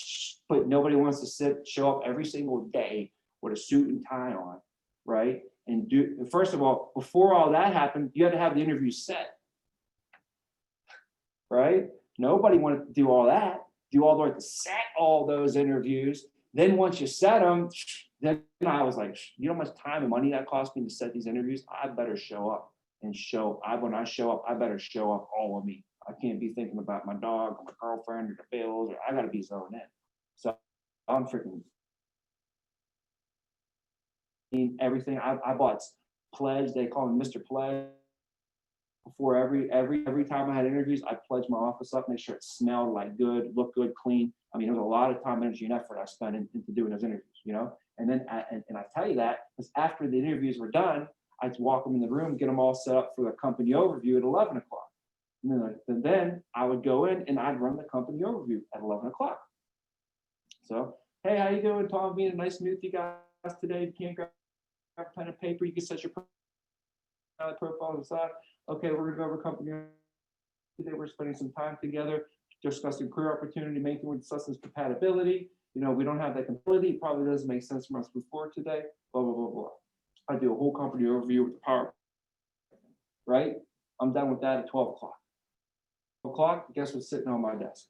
but nobody wants to show up every single day with a suit and tie on, right? And first of all, before all that happened, you had to have the interview set, right? Nobody wanted to do all that, do all the work to set all those interviews. Then once you set them, then I was like, you know how much time and money that cost me to set these interviews? I better show up. And when I show up, I better show up all of me. I can't be thinking about my dog or my girlfriend or the bills, or I gotta be zoned in. So I'm freaking everything. I bought Pledge, they call him Mr. Pledge. Before every time I had interviews, I pledged my office up, make sure it smelled like good, looked good, clean. I mean, there was a lot of time, energy, and effort I spent into doing those interviews, you know? And then and I tell you that because after the interviews were done, I'd walk them in the room, get them all set up for the company overview at 11 o'clock. And then I would go in and I'd run the company overview at 11 o'clock. So, hey, how you doing, Tom? Being nice to meet you guys today. If you can't grab a pen and paper, you can set your profile on the side. Okay, we're gonna go over company today. We're spending some time together, discussing career opportunity, making we're discussing compatibility. You know, we don't have that compatibility. It probably doesn't make sense for us to move forward today. Blah, blah, blah, blah. I do a whole company overview with the PowerPoint, right? I'm done with that at 12 o'clock. 12 o'clock, guess what's sitting on my desk?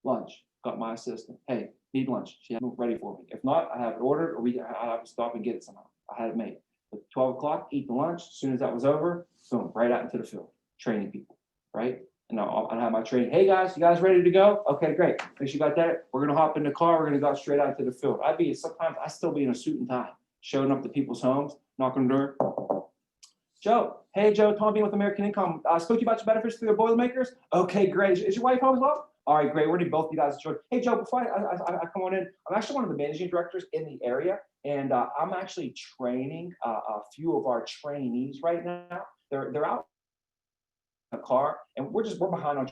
Lunch. Got my assistant. Hey, need lunch. She had it ready for me. If not, I have it ordered, or I have to stop and get it somehow. I had it made. At 12 o'clock, eat the lunch. As soon as that was over, boom, right out into the field, training people, right? And I'll have my training. Hey guys, you guys ready to go? Okay, great. Make sure you got that. We're gonna hop in the car. We're gonna go straight out to the field. Sometimes I still be in a suit and tie, showing up to people's homes, knocking on the door. Joe, hey Joe, Tom Bean with American Income. Spoke to you about your benefits through the Boilermakers. Okay, great. Is your wife home as well? All right, great. Where did both you guys join? Hey Joe, before I come on in, I'm actually one of the managing directors in the area, and I'm actually training a few of our trainees right now. They're out in the car, and we're behind on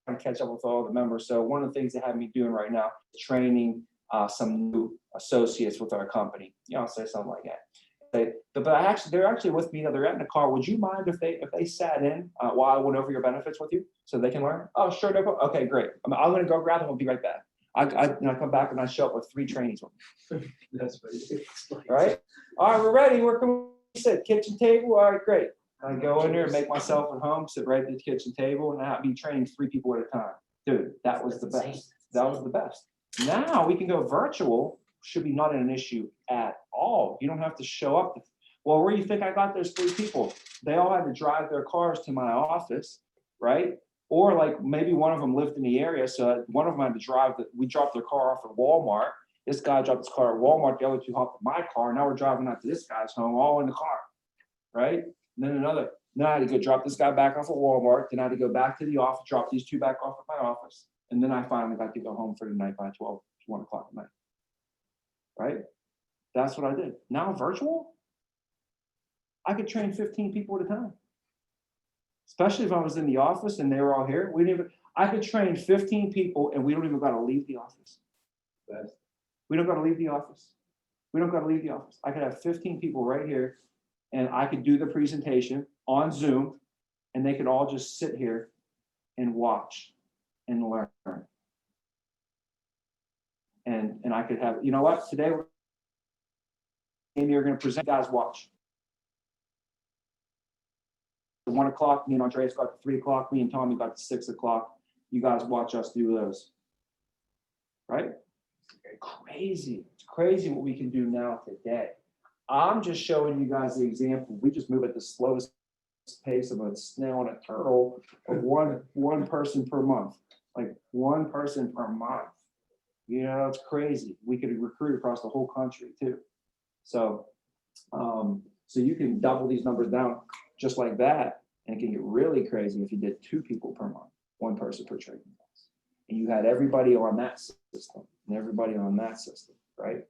trying to catch up with all the members. So one of the things they have me doing right now is training some new associates with our company. You know, I'll say something like that. They're actually with me. They're in the car. Would you mind if they sat in while I went over your benefits with you so they can learn? Oh, sure. No problem. Okay, great. I'm going to go grab them. We'll be right back. I come back and I show up with 3 trainees. That's what All right. All right, we're ready. We're coming. Sit kitchen table. All right, great. I go in there and make myself at home, sit right at the kitchen table, and I'll be training 3 people at a time. Dude, that was the best. That was the best. Now we can go virtual. Should be not an issue at all. You don't have to show up. Well, where do you think I got those 3 people? They all had to drive their cars to my office. right? Or like maybe one of them lived in the area, so one of them had to drive, we dropped their car off at Walmart. This guy dropped his car at Walmart, the other two hopped in my car, now we're driving out to this guy's home, all in the car, right? And then I had to go drop this guy back off at Walmart, then I had to go back to the office, drop these two back off at my office, and then I finally got to go home for the night by 1 o'clock at night, right? That's what I did. Now virtual, I could train 15 people at a time. Especially if I was in the office and they were all here, I could train 15 people and we don't even gotta leave the office. We don't gotta leave the office. We don't gotta leave the office. I could have 15 people right here and I could do the presentation on Zoom and they could all just sit here and watch and learn. And I could have, you know what, today you're gonna present, guys watch. 1 o'clock, me and Andreas got to 3 o'clock, me and Tommy got to 6 o'clock. You guys watch us do those. Right? Crazy. It's crazy what we can do now today. I'm just showing you guys the example. We just move at the slowest pace of a snail and a turtle of one person per month. Like one person per month. You know, it's crazy. We could recruit across the whole country too. So you can double these numbers down just like that. And it can get really crazy if you did 2 people per month, 1 person per training class. And you had everybody on that system and everybody on that system, right?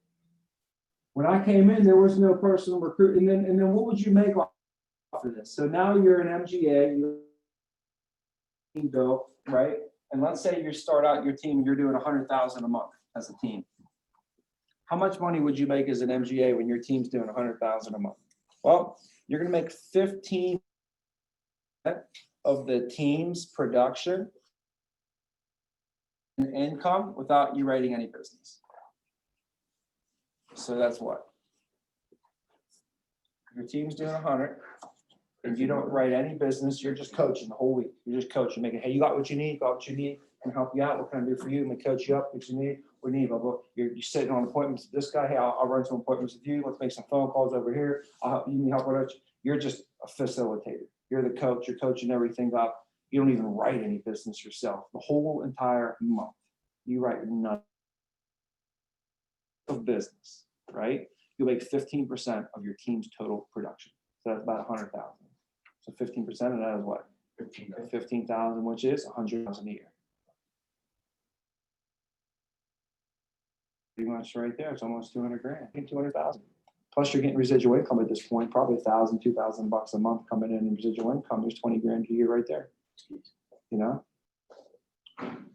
When I came in, there was no personal recruit. And then what would you make off of this? So now you're an MGA, you're built, right? And let's say you start out your team, you're doing 100,000 a month as a team. How much money would you make as an MGA when your team's doing 100,000 a month? Well, you're going to make 15% of the team's production and income without you writing any business. So that's what? Your team's doing 100 and you don't write any business, you're just coaching the whole week. You're just coaching, making, hey, you got what you need, can help you out, what can I do for you? I'm gonna coach you up, what you need, we need, blah, blah. You're sitting on appointments with this guy, hey, I'll run some appointments with you, let's make some phone calls over here, I'll help you, need help with it. You're just a facilitator. You're the coach, you're coaching everything up. You don't even write any business yourself. The whole entire month, you write none of business, right? You make 15% of your team's total production. So that's about 100,000. So 15% of that is what? 15,000, which is 100,000 a year. Pretty much right there. It's almost 200 grand. I think 200,000. Plus you're getting residual income at this point, probably $1,000, $2,000 a month coming in residual income. There's 20 grand a year right there. You know?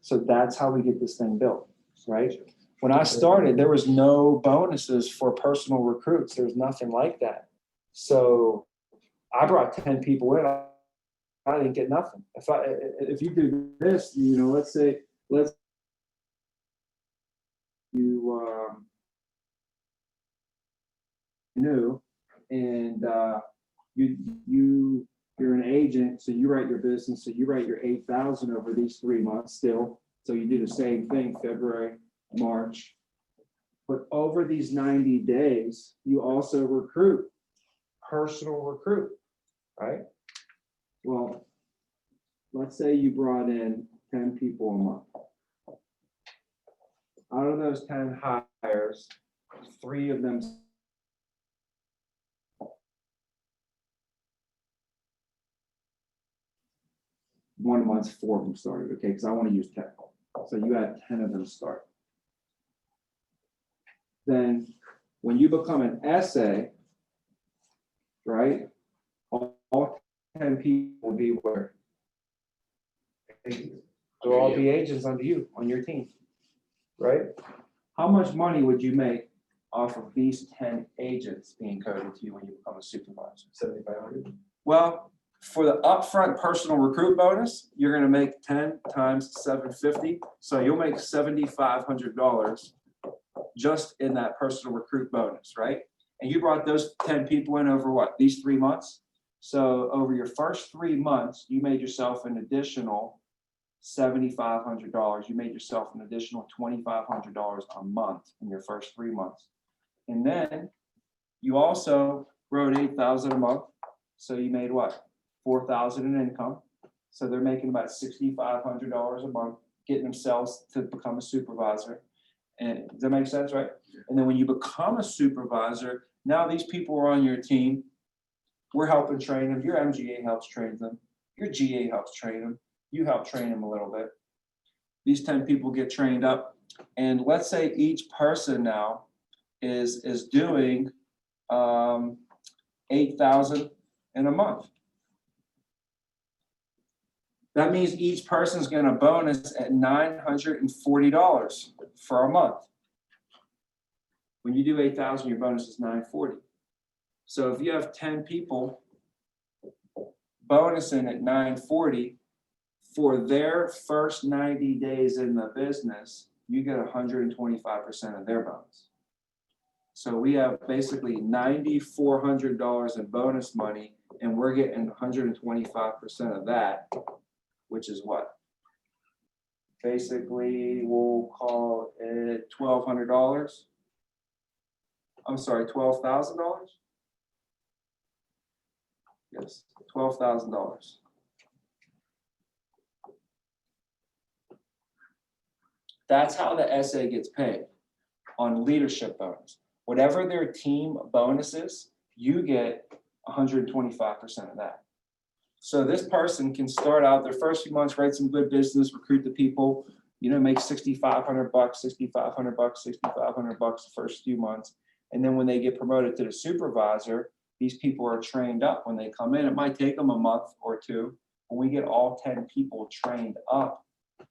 So that's how we get this thing built, right? When I started, there was no bonuses for personal recruits. There was nothing like that. So I brought 10 people in. I didn't get nothing. If you do this, you know, let's say you new and you're an agent, so you write your business, so you write your 8,000 over these 3 months still. So you do the same thing, February, March. But over these 90 days, you also recruit, personal recruit, right? Well, let's say you brought in 10 people a month. Out of those 10 hires, 3 of them one month, 4 of them started, okay, because I want to use 10. So you had 10 of them start. Then when you become an SA, right, all 10 people will be where? They'll all be agents under you, on your team, right? How much money would you make off of these 10 agents being coded to you when you become a supervisor? 7,500. Well, for the upfront personal recruit bonus, you're going to make 10 times 750. So you'll make $7,500 just in that personal recruit bonus, right? And you brought those 10 people in over what? These 3 months. So over your first 3 months, you made yourself an additional $7,500. You made yourself an additional $2,500 a month in your first 3 months. And then you also wrote 8,000 a month. So you made what? 4,000 in income. So they're making about $6,500 a month, getting themselves to become a supervisor. And does that make sense, right? And then when you become a supervisor, now these people are on your team. We're helping train them. Your MGA helps train them. Your GA helps train them. You help train them a little bit. These 10 people get trained up. And let's say each person now is doing 8,000 in a month. That means each person's gonna bonus at $940 for a month. When you do 8,000, your bonus is $940. So if you have 10 people bonusing at $940 for their first 90 days in the business, you get 125% of their bonus. So we have basically $9,400 in bonus money, and we're getting 125% of that, which is what? Basically, we'll call it $1,200. I'm sorry, $12,000? Yes, $12,000. That's how the SA gets paid on leadership bonus. Whatever their team bonus is, you get 125% of that. So this person can start out their first few months, write some good business, recruit the people, make $6,500, $6,500 the first few months. And then when they get promoted to the supervisor, these people are trained up when they come in. It might take them a month or two. When we get all 10 people trained up,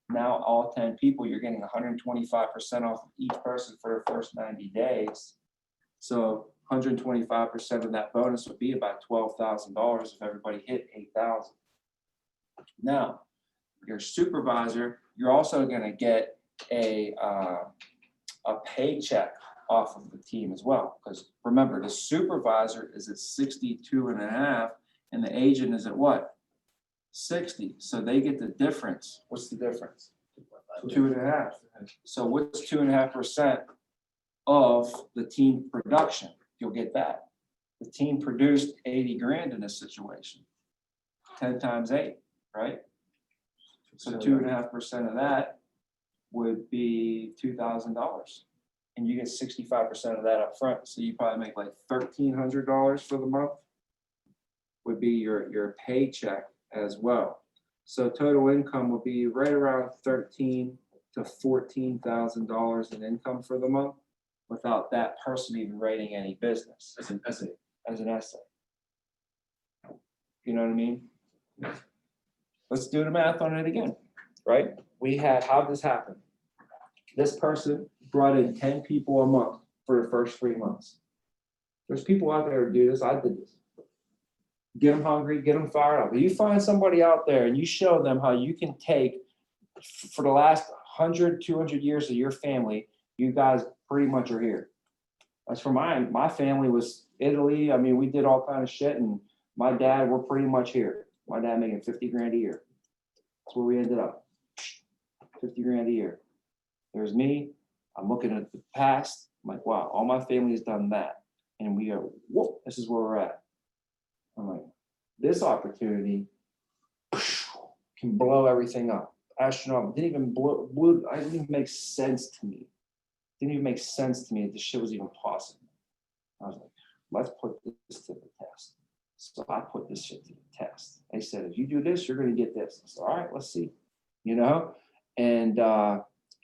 now all 10 people, you're getting 125% off of each person for their first 90 days. So 125% of that bonus would be about $12,000 if everybody hit 8,000. Now, your supervisor, you're also going to get a paycheck off of the team as well. Because remember, the supervisor is at 62.5 and the agent is at what? 60. So they get the difference. What's the difference? 2.5. So what's 2.5% of the team production? You'll get that. The team produced 80 grand in this situation. 10 times 8, right? So 2.5% of that would be $2,000. And you get 65% of that up front. So you probably make like $1,300 for the month would be your paycheck as well. So total income would be right around $13,000 to $14,000 in income for the month without that person even writing any business. As an essay. As an essay. You know what I mean? Let's do the math on it again, right? We had, how'd this happen? This person brought in 10 people a month for the first 3 months. There's people out there who do this. I did this. Get them hungry, get them fired up. If you find somebody out there and you show them how you can take, for the last 100, 200 years of your family, you guys pretty much are here. As for mine, my family was Italy. I mean, we did all kind of shit, and my dad, we're pretty much here. My dad making 50 grand a year. That's where we ended up. 50 grand a year. There's me. I'm looking at the past. I'm like, wow, all my family has done that. And we go, whoa, this is where we're at. I'm like, this opportunity can blow everything up. Astronomical. Didn't even make sense to me. Didn't even make sense to me that this shit was even possible. I was like, let's put this to the test. So I put this shit to the test. They said, if you do this, you're going to get this. I said, all right, let's see.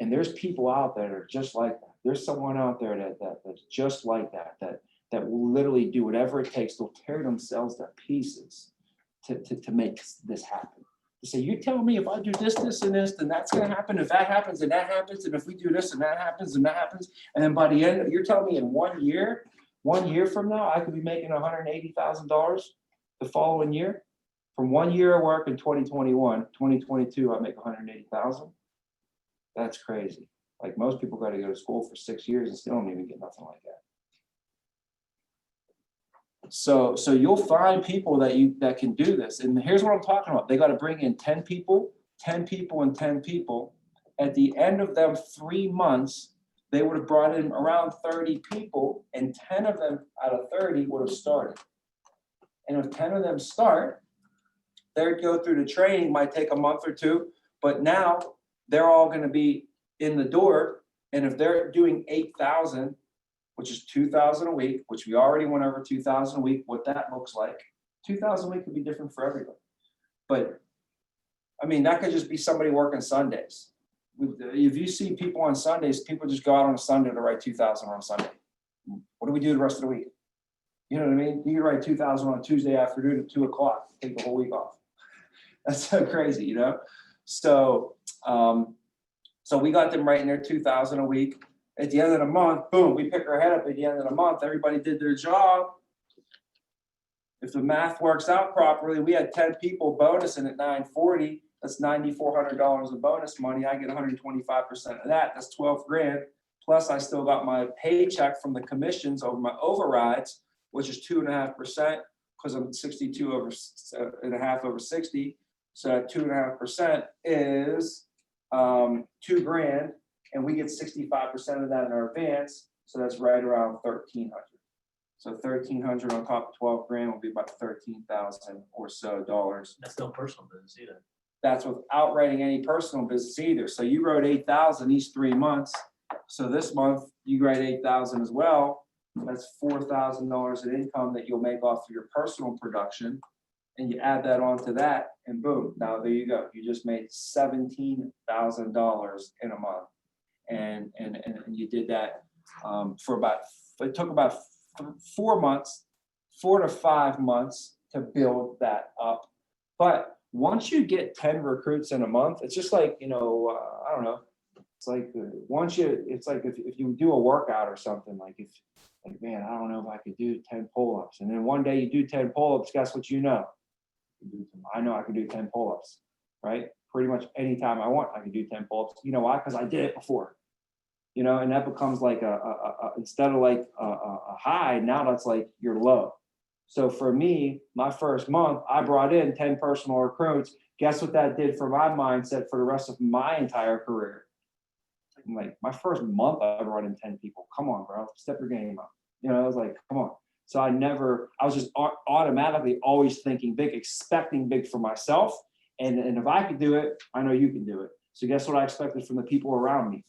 And there's people out there that are just like that. There's someone out there that's just like that will literally do whatever it takes. They'll tear themselves to pieces to make this happen. To say, you tell me if I do this, this, and this, then that's going to happen. If that happens, and that happens, and if we do this, and that happens, and that happens, and then by the end, you're telling me in 1 year from now, I could be making $180,000 the following year. From 1 year of work in 2021, 2022, I make $180,000. That's crazy. Like most people got to go to school for 6 years and still don't even get nothing like that. So you'll find people that can do this. And here's what I'm talking about. They got to bring in 10 people, 10 people, and 10 people. At the end of them 3 months, they would have brought in around 30 people, and 10 of them out of 30 would have started. And if 10 of them start, They'd go through the training, might take a month or two, but now they're all gonna be in the door. And if they're doing 8,000, which is 2,000 a week, which we already went over 2,000 a week, what that looks like, 2,000 a week could be different for everybody. But I mean, that could just be somebody working Sundays. If you see people on Sundays, people just go out on a Sunday to write 2,000 on Sunday. What do we do the rest of the week? You know what I mean? You can write 2,000 on Tuesday afternoon at 2:00, take the whole week off. That's so crazy, you know? So, so we got them writing their 2,000 a week. At the end of the month, boom, we pick our head up at the end of the month. Everybody did their job. If the math works out properly, we had 10 people bonusing at 940. That's $9,400 of bonus money. I get 125% of that. That's 12 grand. Plus, I still got my paycheck from the commissions over my overrides, which is 2.5%, because I'm 62 over and a half over 60. So that 2.5% is 2 grand, and we get 65% of that in our advance. So that's right around 1,300. So 1,300 on top of 12 grand will be about 13,000 or so dollars. That's no personal business either. That's without writing any personal business either. So you wrote 8,000 each 3 months. So this month you write 8,000 as well. That's $4,000 in income that you'll make off of your personal production. And you add that onto that, and boom, now there you go. You just made $17,000 in a month. And you did that for about, it took about 4 months, 4 to 5 months to build that up. But once you get 10 recruits in a month, it's just like, you know, I don't know. It's like it's like if you do a workout or something, like man, I don't know if I could do 10 pull-ups. And then one day you do 10 pull-ups, guess what you know? I know I can do 10 pull-ups, right? Pretty much anytime I want, I can do 10 pull-ups. You know why? Because I did it before. You know, and that becomes like instead of like a high, now that's like your low. So for me, my first month, I brought in 10 personal recruits. Guess what that did for my mindset for the rest of my entire career? I'm like, my first month, I brought in 10 people. Come on, bro, step your game up. You know, I was like, come on. So I was just automatically always thinking big, expecting big for myself. And if I could do it, I know you can do it. So guess what I expected from the people around me?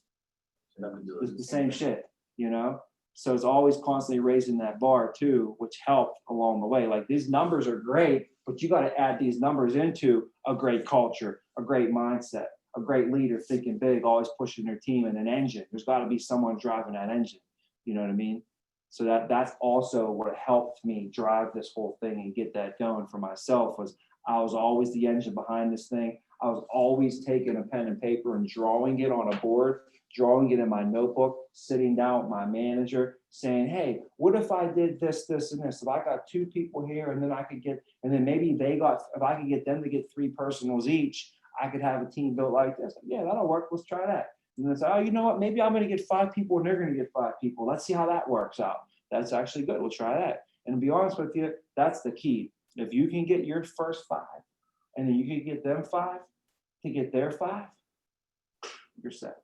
It's the same shit, you know? So it's always constantly raising that bar too, which helped along the way. Like these numbers are great, but you got to add these numbers into a great culture, a great mindset, a great leader thinking big, always pushing their team, and an engine. There's got to be someone driving that engine. You know what I mean? So that's also what helped me drive this whole thing and get that going for myself. Was I was always the engine behind this thing. I was always taking a pen and paper and drawing it on a board, drawing it in my notebook, sitting down with my manager saying, hey, what if I did this, this, and this? If I got 2 people here and then I could get, and then maybe if I could get them to get 3 personals each, I could have a team built like this. Yeah, that'll work. Let's try that. And then say, oh, you know what? Maybe I'm going to get 5 people and they're going to get 5 people. Let's see how that works out. That's actually good. We'll try that. And to be honest with you, that's the key. If you can get your first 5 and then you can get them 5 to get their 5, you're set.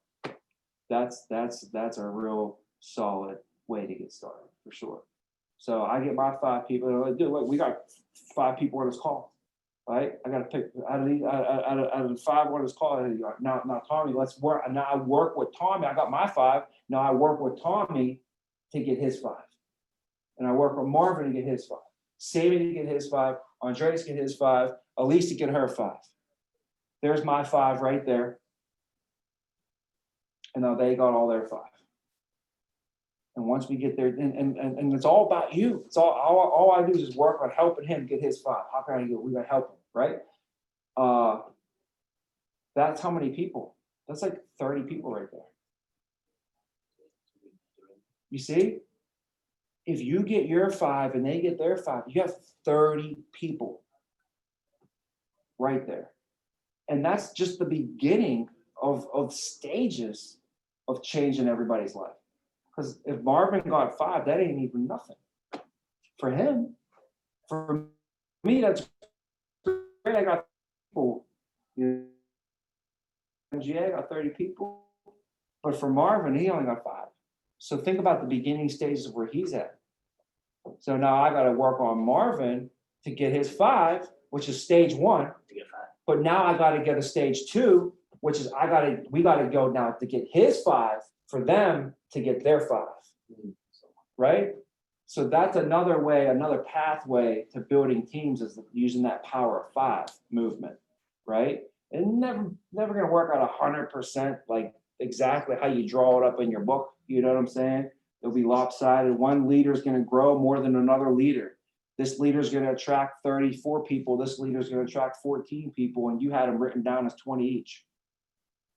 That's a real solid way to get started for sure. So I get my 5 people. Look, we got 5 people on this call, right? I got to pick out of the 5 on this call. Now Tommy, let's work. Now I work with Tommy. I got my 5. Now I work with Tommy to get his 5, and I work with Marvin to get his 5. Sammy to get his 5. Andres to get his 5. Elise to get her 5. There's my 5 right there. And now they got all their 5. And once we get there, and it's all about you. It's all I do is just work on helping him get his 5. How can I do it? We gotta help him, right? That's how many people? That's like 30 people right there. You see? If you get your 5 and they get their 5, you have 30 people right there. And that's just the beginning of stages of changing everybody's life. Because if Marvin got 5, that ain't even nothing for him. For me, that's great. I got people. MGA got 30 people, but for Marvin, he only got 5. So think about the beginning stages of where he's at. So now I got to work on Marvin to get his 5, which is stage 1. To get 5. But now I gotta get a stage 2, which is we gotta go now to get his 5 for them to get their 5. Right? So that's another way, another pathway to building teams is using that power of 5 movement, right? And never gonna work out 100% like exactly how you draw it up in your book. You know what I'm saying? It'll be lopsided. One leader is gonna grow more than another leader. This leader is gonna attract 34 people. This leader is gonna attract 14 people, and you had them written down as 20 each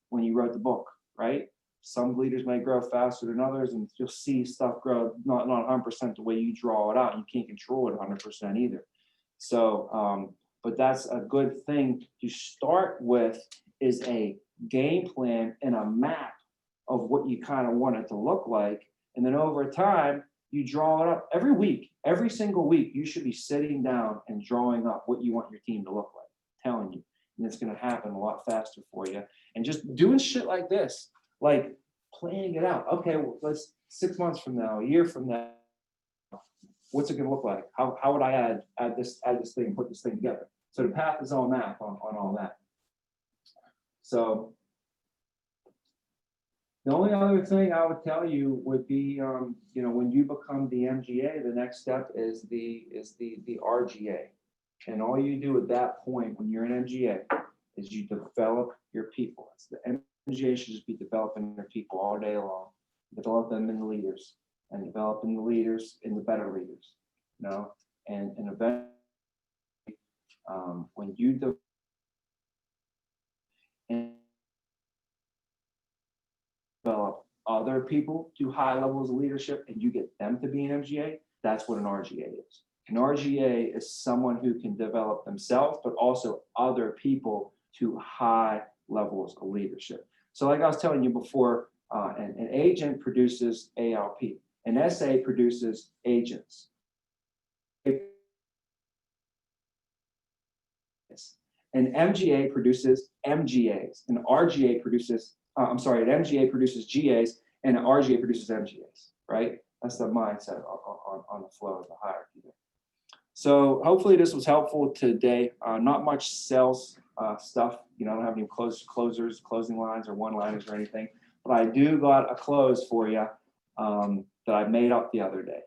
when you wrote the book, right? Some leaders may grow faster than others, and you'll see stuff grow not 100% the way you draw it out. You can't control it 100% either. So, but that's a good thing to start with, is a game plan and a map of what you kind of want it to look like. And then over time, you draw it up every week, every single week. You should be sitting down and drawing up what you want your team to look like, telling you. And it's going to happen a lot faster for you. And just doing shit like this, like planning it out. Okay, well, let's 6 months from now, a year from now, what's it going to look like? How would I add this thing, put this thing together? So the path is on map on all that. So the only other thing I would tell you would be, when you become the MGA, the next step is the RGA. And all you do at that point when you're an MGA is you develop your people. It's the MGA should just be developing their people all day long, develop them into leaders, and developing the leaders into better leaders, and eventually, when you develop other people to high levels of leadership and you get them to be an MGA, that's what an RGA is. An RGA is someone who can develop themselves, but also other people to high levels of leadership. So like I was telling you before, an agent produces ALP. An SA produces agents. An MGA produces MGAs. An RGA produces, an MGA produces GAs, and an RGA produces MGAs, right? That's the mindset on the flow of the hierarchy there. So hopefully this was helpful today. Not much sales stuff. I don't have any closers, closing lines, or one-liners or anything. But I do got a close for you that I made up the other day.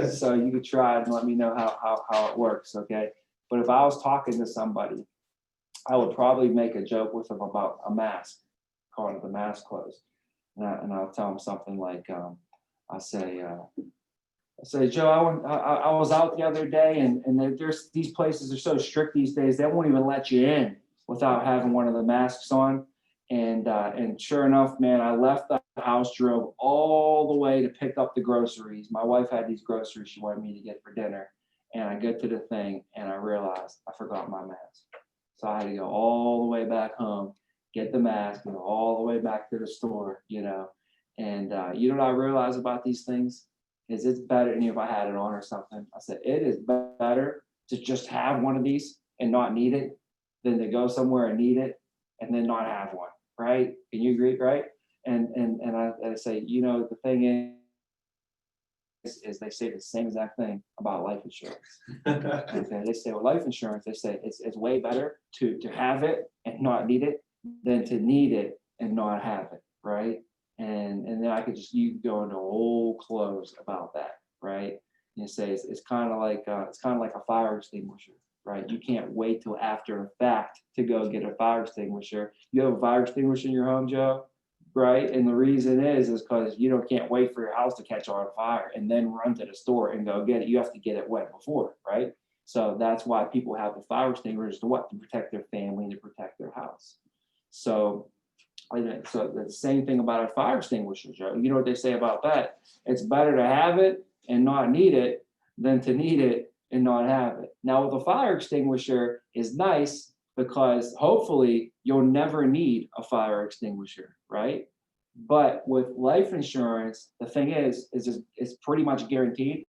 So you could try it and let me know how it works, okay? But if I was talking to somebody, I would probably make a joke with them about a mask, calling it the mask close. And I'll tell them something like, I say, Joe, I was out the other day, and there's these places are so strict these days, they won't even let you in without having one of the masks on. And sure enough, man, I left the house, drove all the way to pick up the groceries. My wife had these groceries she wanted me to get for dinner. And I get to the thing and I realized I forgot my mask. So I had to go all the way back home, get the mask, and go all the way back to the store, And you know what I realized about these things? Is it's better than if I had it on or something. I said, it is better to just have one of these and not need it than to go somewhere and need it and then not have one, right? Can you agree, right? And I say, the thing is they say the same exact thing about life insurance. Okay, they say with life insurance, they say it's way better to have it and not need it than to need it and not have it, right? And then you can go into a whole close about that, right? You say it's kind of like a fire extinguisher, right? You can't wait till after the fact to go get a fire extinguisher. You have a fire extinguisher in your home, Joe, right? And the reason is because you can't wait for your house to catch on fire and then run to the store and go get it. You have to get it wet before, right? So that's why people have the fire extinguishers to protect their family and to protect their house. So the same thing about a fire extinguisher, Joe. You know what they say about that? It's better to have it and not need it than to need it and not have it. Now, with a fire extinguisher is nice because hopefully you'll never need a fire extinguisher, right? But with life insurance, the thing is it's pretty much guaranteed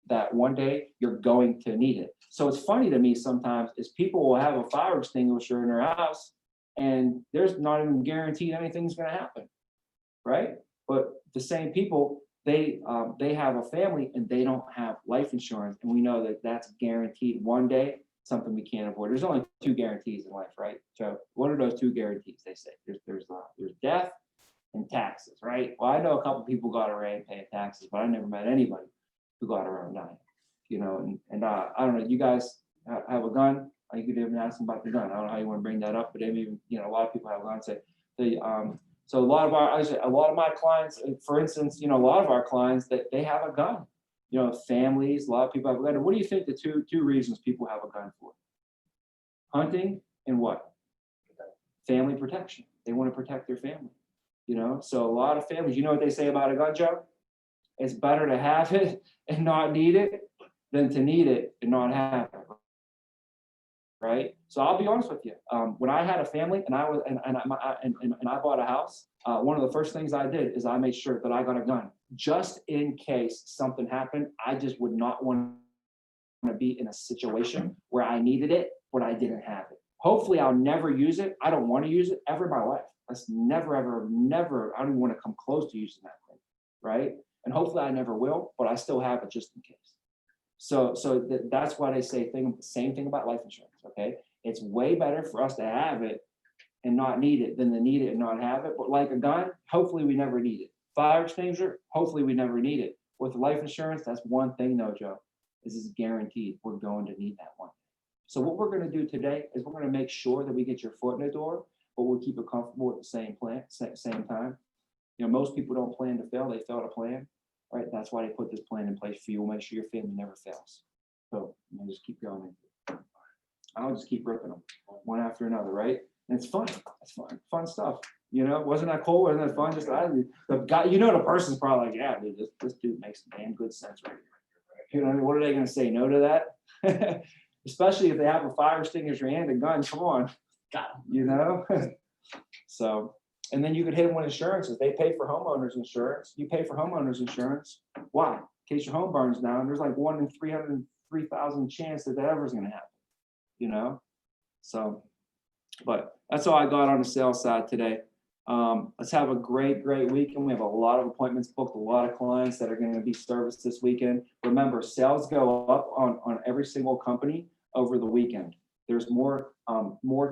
that one day you're going to need it. So it's funny to me sometimes is people will have a fire extinguisher in their house and there's not even guaranteed anything's going to happen, right? But the same people, they have a family and they don't have life insurance, and we know that that's guaranteed one day something we can't avoid. There's only two guarantees in life, right, Joe? What are those two guarantees? They say there's death and taxes, right? Well, I know a couple people got around paying taxes, but I never met anybody who got around dying. You know, and I don't know. You guys have a gun. You could even ask them about the gun. I don't know how you want to bring that up, but even a lot of people have guns. So a lot of my clients, for instance, a lot of our clients that they have a gun. Families, a lot of people have a gun. And what do you think the two reasons people have a gun for? Hunting and what? Family protection. They want to protect their family. So a lot of families, you know what they say about a gun, Joe? It's better to have it and not need it than to need it and not have it. Right. So I'll be honest with you. When I had a family and I bought a house, one of the first things I did is I made sure that I got a gun just in case something happened. I just would not want to be in a situation where I needed it, but I didn't have it. Hopefully I'll never use it. I don't want to use it ever in my life. That's never, ever, never. I don't even want to come close to using that thing. Right. And hopefully I never will, but I still have it just in case. So that's why they say the same thing about life insurance, okay? It's way better for us to have it and not need it than to need it and not have it. But like a gun, hopefully we never need it. Fire extinguisher, hopefully we never need it. With life insurance, that's one thing though, Joe, is it's guaranteed we're going to need that one. So what we're going to do today is we're going to make sure that we get your foot in the door, but we'll keep it comfortable at the same time. Most people don't plan to fail, they fail to plan. Right, that's why they put this plan in place for you. We'll make sure your family never fails. So just keep going. I'll just keep ripping them one after another, right? And it's fun. It's fun stuff. Wasn't that cool? Wasn't that fun? Just the guy, the person's probably like, yeah, dude, this dude makes damn good sense right here. What are they going to say? No to that? Especially if they have a fire extinguisher and a gun. Come on, So. And then you could hit them with insurances. They pay for homeowners insurance. You pay for homeowners insurance. Why? In case your home burns down, there's like 1 in 303,000 chance that ever is going to happen. So, but that's all I got on the sales side today. Let's have a great weekend. We have a lot of appointments booked, a lot of clients that are going to be serviced this weekend. Remember, sales go up on every single company over the weekend. There's more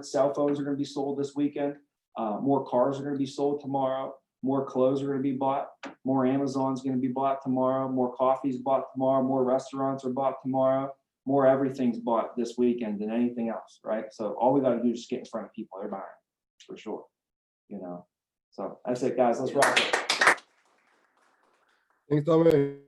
cell phones are going to be sold this weekend. More cars are going to be sold tomorrow. More clothes are going to be bought. More Amazon's going to be bought tomorrow. More coffee's bought tomorrow. More restaurants are bought tomorrow. More everything's bought this weekend than anything else, right? So all we got to do is just get in front of people. They're buying for sure, So that's it, guys. Let's rock it. Thanks, Tommy.